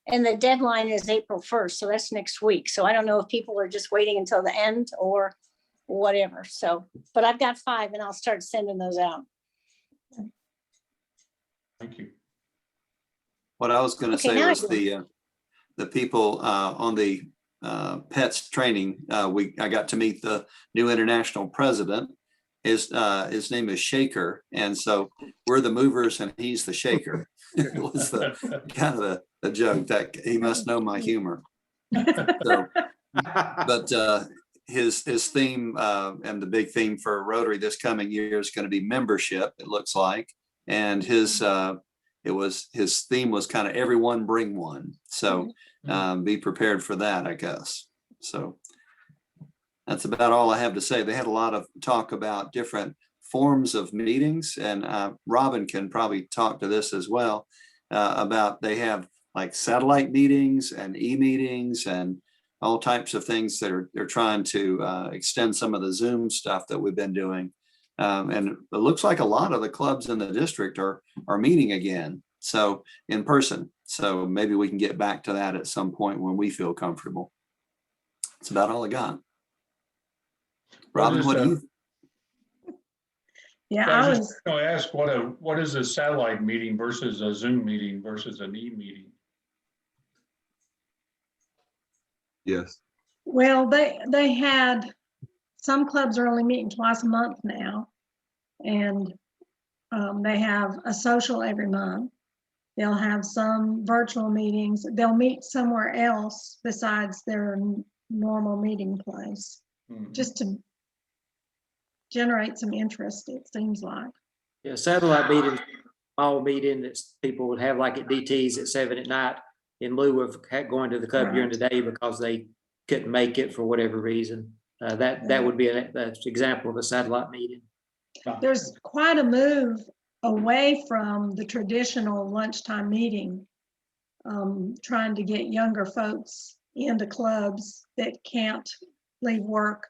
and the deadline is April 1st. So that's next week. So I don't know if people are just waiting until the end or whatever. So, but I've got 5 and I'll start sending those out. Thank you. What I was going to Okay, say now was I the people on the pets training. I got to meet the new international president. His name is Shaker, and so we're the movers and he's the shaker. It was kind of the joke that he must know my humor. So, but his theme and the big theme for Rotary this coming year is going to be membership. It looks like, and his theme was kind of everyone bring one. So be prepared for that, I guess. So that's about all I have to say. They had a lot of talk about different forms of meetings, and Robin can probably talk to this as well about they have like satellite meetings and e-meetings and all types of things that they're trying to extend some of the Zoom stuff that we've been doing. And it looks like a lot of the clubs in the district are meeting again, so in person. So maybe we can get back to that at some point when we feel comfortable. That's about all I got. Robin, what do you? Yeah, I was just going to ask what is a satellite meeting versus a Zoom meeting versus an e-meeting? Yes. Well, they had, some clubs are only meeting twice a month now. And they have a social every month. They'll have some virtual meetings. They'll meet somewhere else besides their normal meeting place, just to generate some interest, it seems like. Yeah, satellite meetings, all meeting that people would have like at DT's at 7 at night in lieu of going to the club during the day because they couldn't make it for whatever reason. That would be an example of a satellite meeting. There's quite a move away from the traditional lunchtime meeting, trying to get younger folks into clubs that can't leave work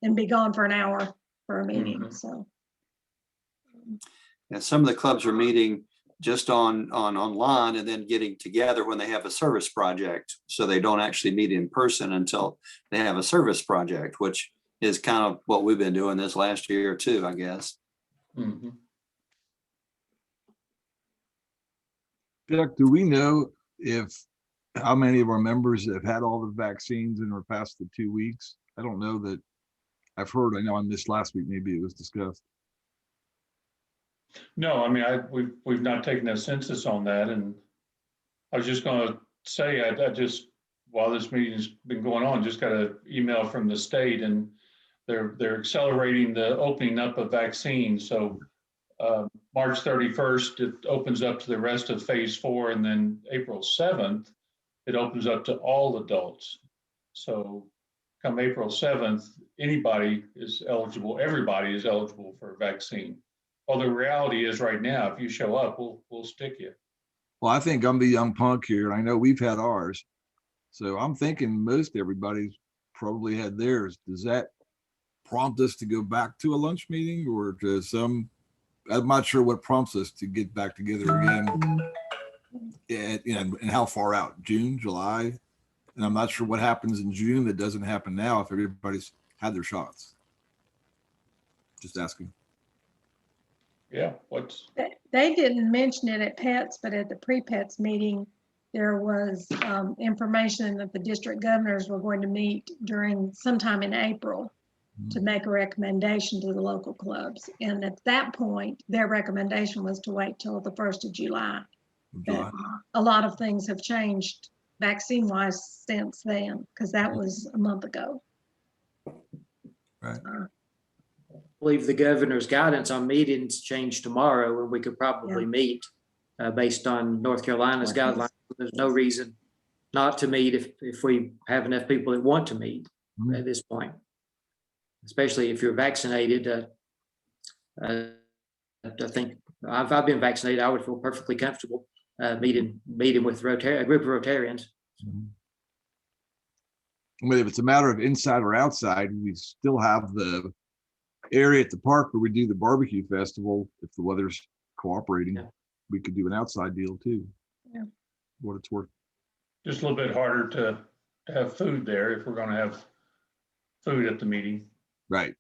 and be gone for an hour for a meeting. So Yeah, some of the clubs are meeting just on online and then getting together when they have a service project. So they don't actually meet in person until they have a service project, which is kind of what we've been doing this last year or two, I guess. Chuck, do we know how many of our members have had all the vaccines and are past the 2 weeks? I don't know that I've heard. I know on this last week, maybe it was discussed. No, I mean, we've not taken a census on that, and I was just gonna say, I just, while this meeting's been going on, just got an email from the state, and they're accelerating the opening up of vaccines. So March 31st, it opens up to the rest of phase 4, and then April 7th, it opens up to all adults. So come April 7th, anybody is eligible, everybody is eligible for a vaccine. Well, the reality is right now, if you show up, we'll stick you. Well, I think I'm the young punk here, and I know we've had ours. So I'm thinking most everybody's probably had theirs. Does that prompt us to go back to a lunch meeting, or to some, I'm not sure what prompts us to get back together again. And how far out? June, July? And I'm not sure what happens in June that doesn't happen now if everybody's had their shots. Just asking. Yeah, They didn't mention it at PETS, but at the pre-PETS meeting, there was information that the district governors were going to meet during sometime in April to make a recommendation to the local clubs. And at that point, their recommendation was to wait till the 1st of July. But a lot of things have changed vaccine-wise since then, because that was a month ago. Right. I believe the governor's guidance on meetings changed tomorrow, and we could probably meet based on North Carolina's guidelines. There's no reason not to meet if we have enough people that want to meet at this point, especially if you're vaccinated. I think if I've been vaccinated, I would feel perfectly comfortable meeting with a group of Rotarians. I mean, if it's a matter of inside or outside, we still have the area at the park where we do the barbecue festival. If the weather's cooperating, we could do an outside deal too. Yeah. What it's worth. just a little bit harder to have food there if we're gonna have food at the meeting. Right.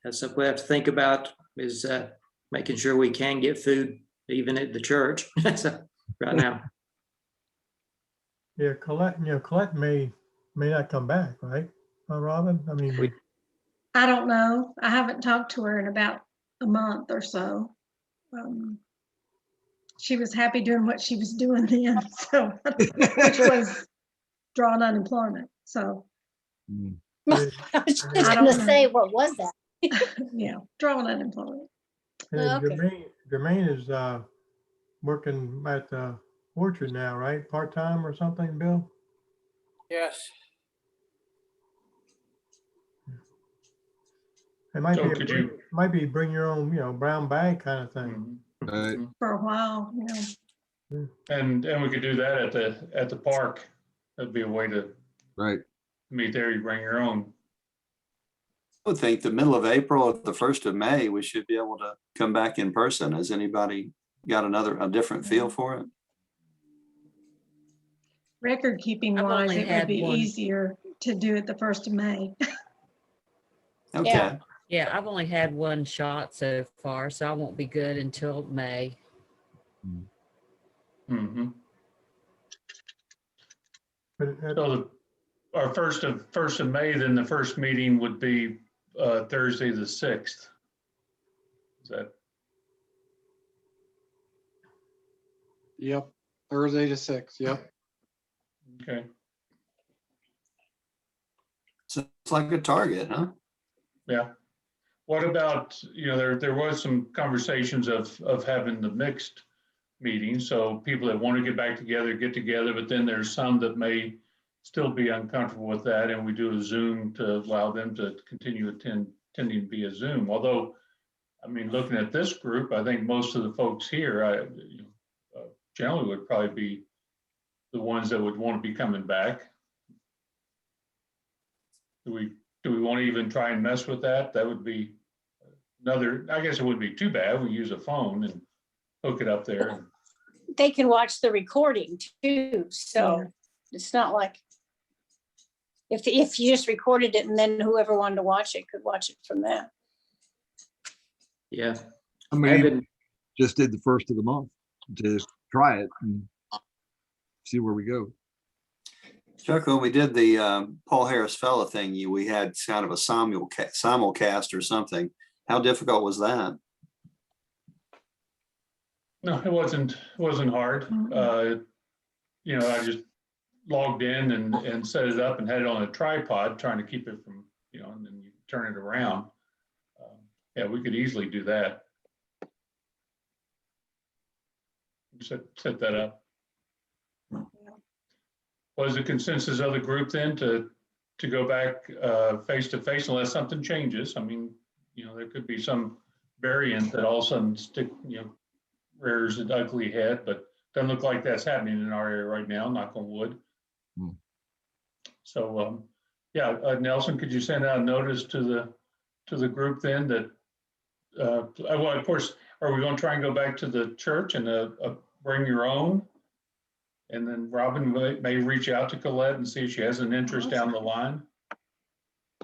That's something we have to think about, is making sure we can get food even at the church right now. Yeah, Colette may not come back, right, Robin? I mean, I don't know. I haven't talked to her in about a month or so. She was happy doing what she was doing then, so which was drawing unemployment. So I was just gonna say, what was that? yeah, drawing unemployment. and Okay. Jermaine is working at the orchard now, right? Part-time or something, Bill? Yes. It might So be could you- might be bring your own, brown bag kind of thing. For a while, And we could do that at the park. That'd be a way to meet there. You bring your own. I would think the middle of April or the 1st of May, we should be able to come back in person. Has anybody got a different feel for it? record keeping I've wise, only it would had be one. easier to do it the 1st of May. Okay. Yeah, I've only had one shot so far, so I won't be good until May. Mm-hmm. But So our first of May, then the first meeting would be Thursday the 6th. Is that? Yep, Thursday to 6, yep. Okay. So it's like a target, huh? Yeah. What about, there was some conversations of having the mixed meeting. So people that want to get together, but then there's some that may still be uncomfortable with that. And we do a Zoom to allow them to continue attending via Zoom. Although, I mean, looking at this group, I think most of the folks here generally would probably be the ones that would want to be coming back. Do we want to even try and mess with that? That would be I guess it wouldn't be too bad. We use a phone and hook it up there. They can watch the recording too, so it's not like if you just recorded it and then whoever wanted to watch it could watch it from that. Yeah. I mean, just did the 1st of the month to try it and see where we go. Chuck, when we did the Paul Harris Fella thing, we had kind of a simulcast or something. How difficult was that? No, it wasn't hard. You know, I just logged in and set it up and had it on a tripod, trying to keep it from, you know, and then you turn it around. Yeah, we could easily do that. Set that up. Was the consensus of the group then to go back face to face unless something changes? I mean, you know, there could be some variant that all of a sudden rears its ugly head, but doesn't look like that's happening in our area right now, knock on wood. So yeah, Nelson, could you send out a notice to the group then that well, of course, are we going to try and go back to the church and bring your own? And then Robin may reach out to Colette and see if she has an interest down the line.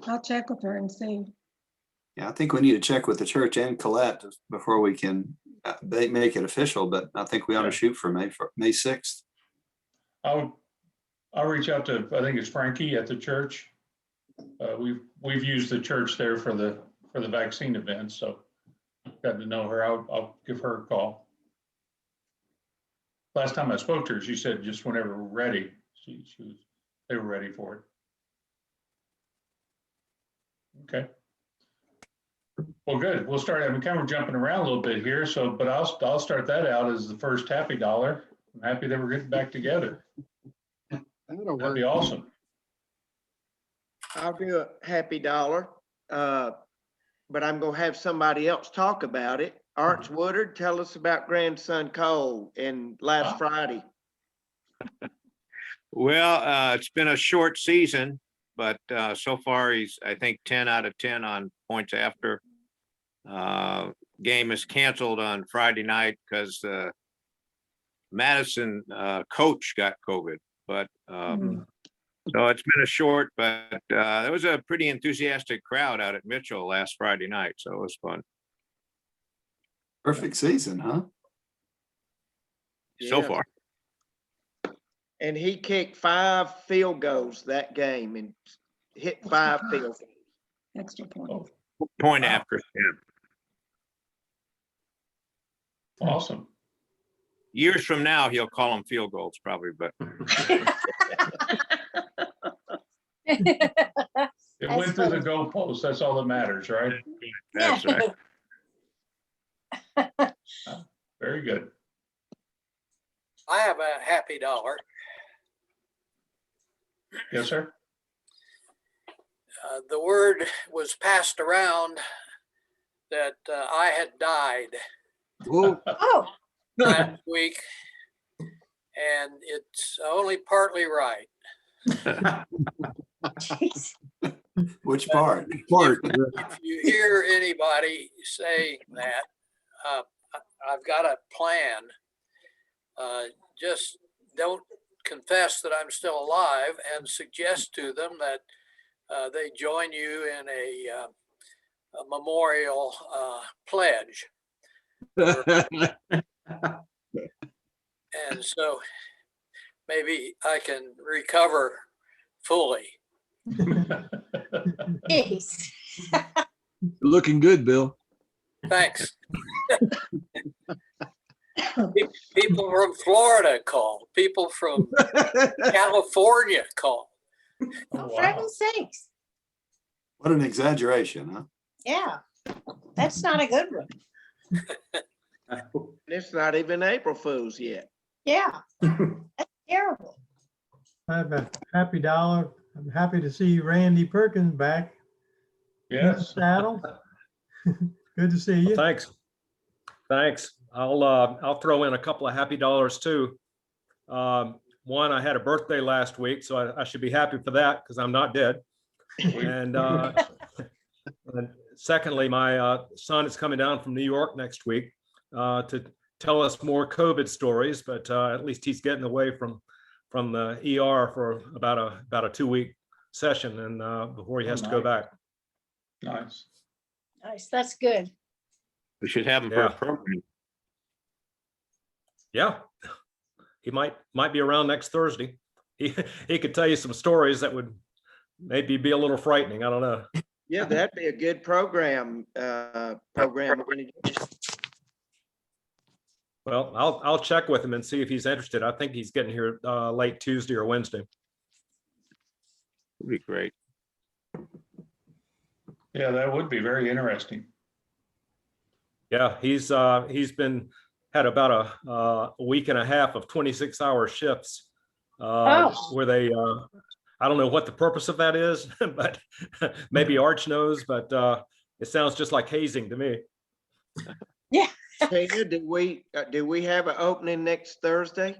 I'll check with her and see. Yeah, I think we need to check with the church and Colette before we can make it official, but I think we ought to shoot for May 6th. I'll reach out to, I think it's Frankie at the church. We've used the church there for the vaccine event, so got to know her. I'll give her a call. Last time I spoke to her, she said just whenever we're ready. They were ready for it. Okay. Well, good. We'll start. I'm kind of jumping around a little bit here, so but I'll start that out as the first happy dollar. I'm happy that we're getting back together. That'd be awesome. I'll do a happy dollar, but I'm gonna have somebody else talk about it. Arch Woodard, tell us about grandson Cole and last Friday. Well, it's been a short season, but so far he's, I think, 10 out of 10 on points after. Game is canceled on Friday night because Madison coach got COVID, but so it's been a short, but there was a pretty enthusiastic crowd out at Mitchell last Friday night, so it was fun. Perfect season, huh? So far. And he kicked 5 field goals that game and hit 5 field goals. Extra point. Point after. Yeah. Awesome. Years from now, he'll call them field goals probably, but. It went through the goalpost. That's all that matters, right? That's right. Very good. I have a happy dollar. Yes, sir. The word was passed around that I had died last week, and it's only partly right. Which part? If you hear anybody say that, I've got a plan. Just don't confess that I'm still alive and suggest to them that they join you in a memorial pledge. And so maybe I can recover fully. Jeez. Looking good, Bill. Thanks. People from Florida call. People from California call. Oh, for heaven's sakes. What an exaggeration, huh? Yeah, that's not a good one. It's not even April Fool's yet. Yeah, that's terrible. I have a happy dollar. I'm happy to see Randy Perkins back. Yes. Saddle. Good to see you. Thanks. I'll throw in a couple of happy dollars too. One, I had a birthday last week, so I should be happy for that because I'm not dead. And secondly, my son is coming down from New York next week to tell us more COVID stories, but at least he's getting away from the ER for about a 2-week session and before he has to go back. Nice. Nice, that's good. We should have him for a program. Yeah, he might be around next Thursday. He could tell you some stories that would maybe be a little frightening. I don't know. Yeah, that'd be a good program. Well, I'll check with him and see if he's interested. I think he's getting here late Tuesday or Wednesday. Would be great. Yeah, that would be very interesting. Yeah, he's had about a week and a half of 26-hour shifts where they I don't know what the purpose of that is, but maybe Arch knows, but it sounds just like hazing to me. Yeah. Tina, do we have an opening next Thursday?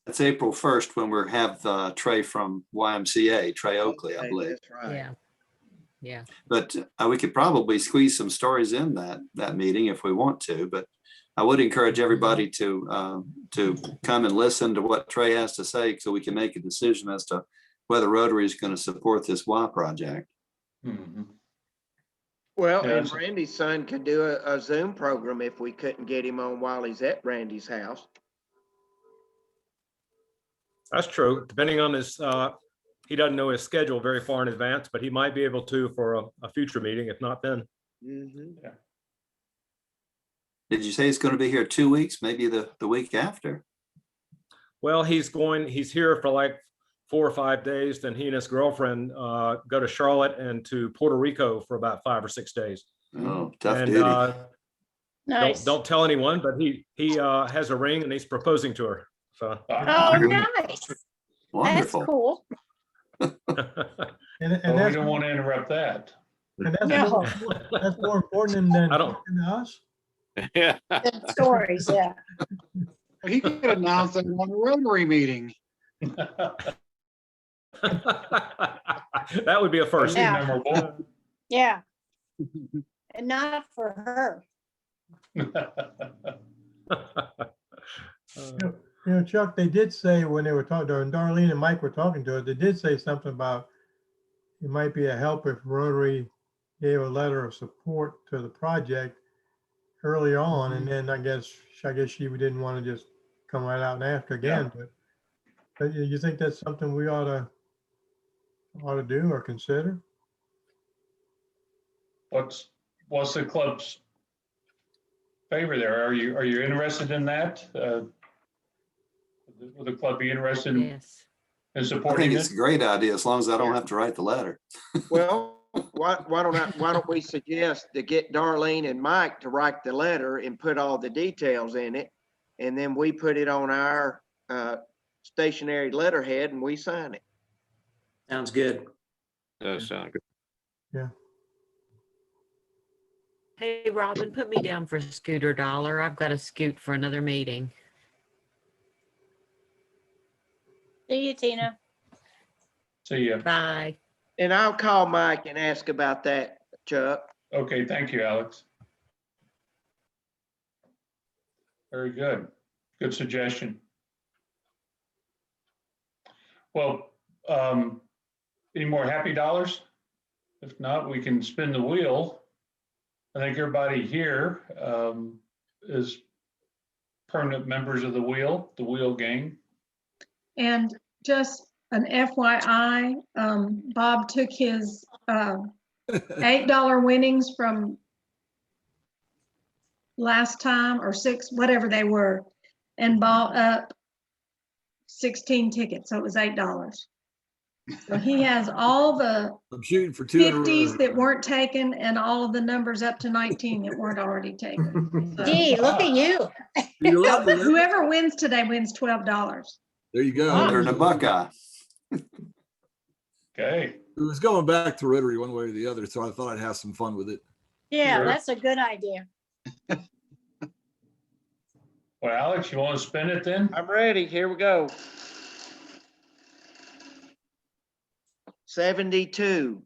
It's April 1st when we have Trey from YMCA, Trey Oakley, I believe. That's right. Yeah. Yeah. But we could probably squeeze some stories in that meeting if we want to, but I would encourage everybody to come and listen to what Trey has to say so we can make a decision as to whether Rotary is going to support this Y project. Mhm. Well, Yeah, and Randy's son could do a Zoom program if we couldn't get him on while he's at Randy's house. That's true. Depending on his, he doesn't know his schedule very far in advance, but he might be able to for a future meeting, if not then. Mm-hmm. Yeah. Did you say it's going to be here 2 weeks, maybe the week after? Well, he's here for like 4 or 5 days. Then he and his girlfriend go to Charlotte and to Puerto Rico for about 5 or 6 days. Oh, tough And duty. Nice. don't tell anyone, but he has a ring and he's proposing to her. So Oh, nice. Wonderful. That's cool. And Well, we that's, don't want to interrupt that. and that's, No. that's more important than I don't- talking to us. Yeah. Good stories, yeah. He could announce it on a Rotary meeting. that would be a first. Yeah. Memorable. Yeah. And not for her. Chuck, they did say when they were talking, Darlene and Mike were talking to us, they did say something about it might be a help if Rotary gave a letter of support to the project early on, and then I guess she didn't want to just come right out and after again. But you think that's something we ought to do or consider? What's the club's favor there? Are you interested in that? Would the club be interested in Yes. I supporting think it? it's a great idea as long as I don't have to write the letter. Well, why don't we suggest to get Darlene and Mike to write the letter and put all the details in it, and then we put it on our stationary letterhead and we sign it. Sounds good. Does sound good. Yeah. Hey, Robin, put me down for Scooter Dollar. I've got to scoot for another meeting. See you, Tina. See ya. Bye. And I'll call Mike and ask about that, Chuck. Okay, thank you, Alex. Very good. Good suggestion. Well, any more happy dollars? If not, we can spin the wheel. I think everybody here is permanent members of the wheel gang. And just an FYI, Bob took his $8 winnings from last time, or $6, whatever they were, and bought up 16 tickets. So it was $8. So he has all the I'm shooting for 2 in a row. 50s that weren't taken and all of the numbers up to 19 that weren't already taken. So Gee, look at you. You're lucky. whoever wins today wins $12. There you go. They're in a Buckeye. Okay. It was going back to Rotary one way or the other, so I thought I'd have some fun with it. Yeah, Sure. that's a good idea. Well, Alex, you want to spin it then? I'm ready. Here we go. 72.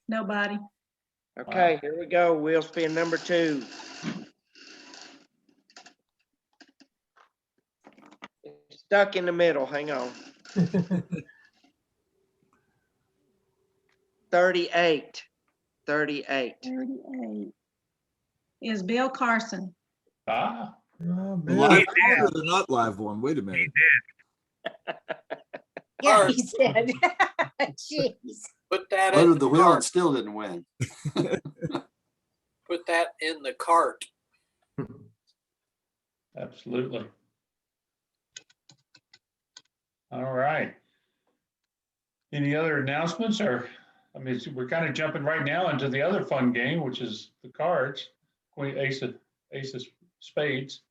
Nobody. Okay, Here we go. Wheel spin number 2. It's stuck in the middle. Hang on. 38. 38 is Bill Carson. Ah, Oh, The Bill. live one or the not live one? Wait a minute. Yeah, cart. he said. Jeez. Put that Voted in the the wheel and cart. still didn't win. Put that in the cart. Absolutely. All right. Any other announcements or, I mean, we're kind of jumping right now into the other fun game, which is the cards, Queen, ace of spades.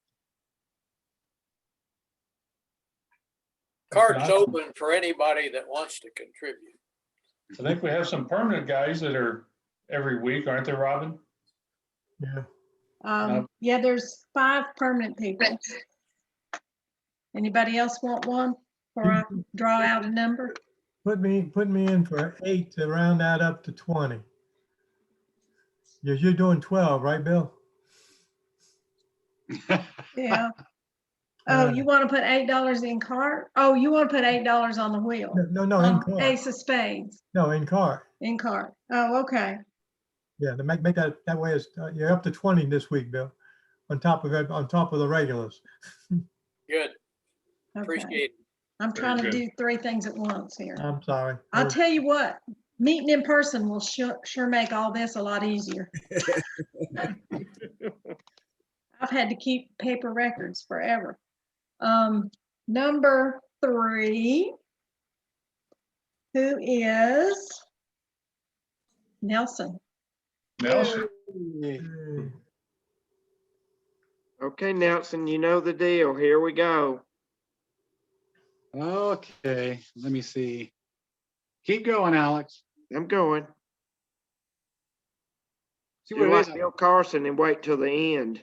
Cart's open for anybody that wants to contribute. I think we have some permanent guys that are every week, aren't there, Robin? Yeah. Yeah, there's 5 permanent people. Anybody else want one before I draw out a number? Put me in for 8 to round that up to 20. You're doing 12, right, Bill? Yeah. Oh, you want to put $8 in cart? Oh, you want to put $8 on the wheel? No, in cart. Ace of spades. No, in cart. In cart. Oh, okay. Yeah, to make that way is you're up to 20 this week, Bill. On top of the regulars. Good. Okay. Appreciate it. I'm trying to do 3 things at once here. I'm sorry. I'll tell you what, meeting in person will sure make all this a lot easier. I've had to keep paper records forever. Number 3, who is Nelson. Nelson. Okay, Nelson, you know the deal. Here we go. Okay, let me see. Keep going, Alex. I'm going. See Do what it like is. Bill Carson and wait till the end.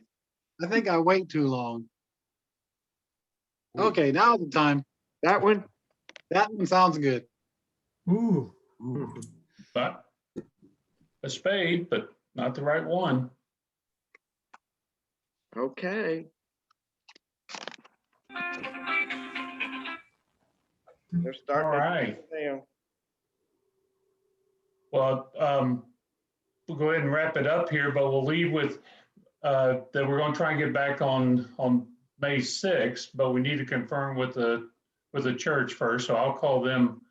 I think I wait too long. Okay, now's the time. That one? That one sounds good. Ooh. But a spade, but not the right one. Okay. They're starting. All right. Now. Well, we'll go ahead and wrap it up here, but we'll leave with that we're going to try and get back on May 6th, but we need to confirm with the church first. So I'll call them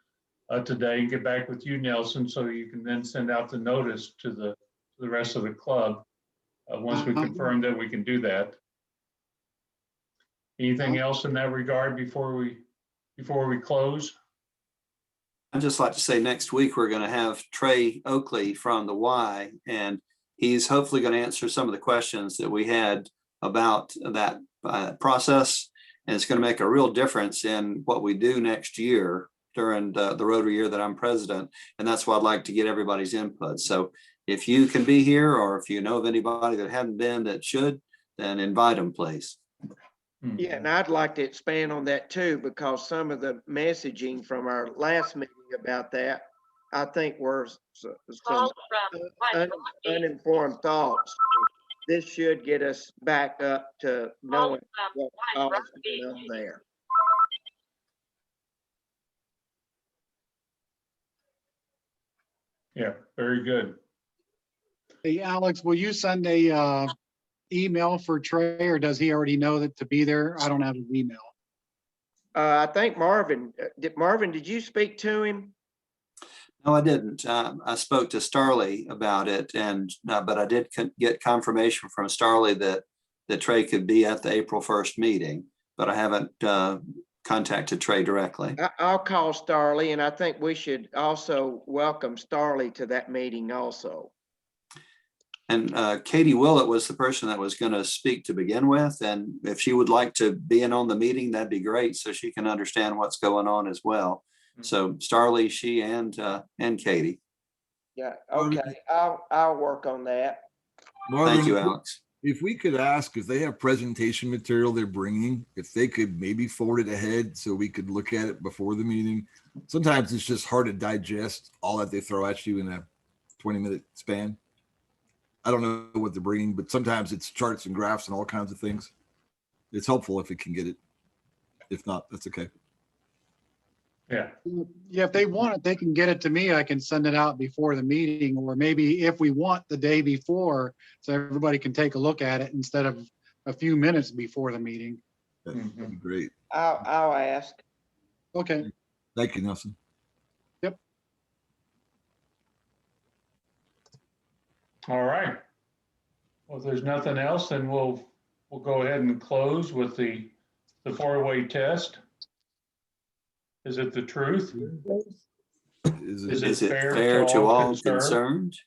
today and get back with you, Nelson, so you can then send out the notice to the rest of the club once we confirm that we can do that. Anything else in that regard before we close? I'd just like to say next week, we're going to have Trey Oakley from the Y, and he's hopefully going to answer some of the questions that we had about that process. And it's going to make a real difference in what we do next year during the Rotary year that I'm president. And that's why I'd like to get everybody's input. So if you can be here, or if you know of anybody that hadn't been that should, then invite them, please. Yeah, and I'd like to expand on that too, because some of the messaging from our last meeting about that, I think were some uninformed thoughts. This should get us back up to knowing what all is going on there. Yeah, very good. Hey, Alex, will you send a email for Trey, or does he already know that to be there? I don't have his email. I think Marvin, did you speak to him? No, I didn't. I spoke to Starley about it, and but I did get confirmation from Starley that Trey could be at the April 1st meeting, but I haven't contacted Trey directly. I'll call Starley, and I think we should also welcome Starley to that meeting also. And Katie Willett was the person that was going to speak to begin with. And if she would like to be in on the meeting, that'd be great, so she can understand what's going on as well. So Starley, she and Katie. Yeah, okay, I'll work on that. Marvin, Thank you, Alex. If we could ask if they have presentation material they're bringing, if they could maybe forward it ahead so we could look at it before the meeting. Sometimes it's just hard to digest all that they throw at you in a 20-minute span. I don't know what they're bringing, but sometimes it's charts and graphs and all kinds of things. It's helpful if it can get it. If not, that's okay. Yeah. Yeah, if they want it, they can get it to me. I can send it out before the meeting, or maybe if we want the day before, so everybody can take a look at it instead of a few minutes before the meeting. That'd be great. I'll ask. Okay. Thank you, Nelson. All right. Well, if there's nothing else, then we'll go ahead and close with the four-way test. Is it the truth? Is it fair to all concerned?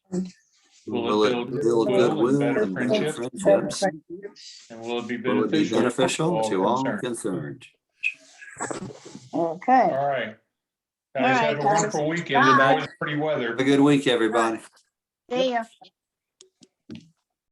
Will it build goodwill and better friendships? And will it be beneficial to all concerned? Okay. All right. All Guys, right, have a guys. wonderful weekend. Bye. Enjoy the pretty weather. Have a good week, everybody. See ya.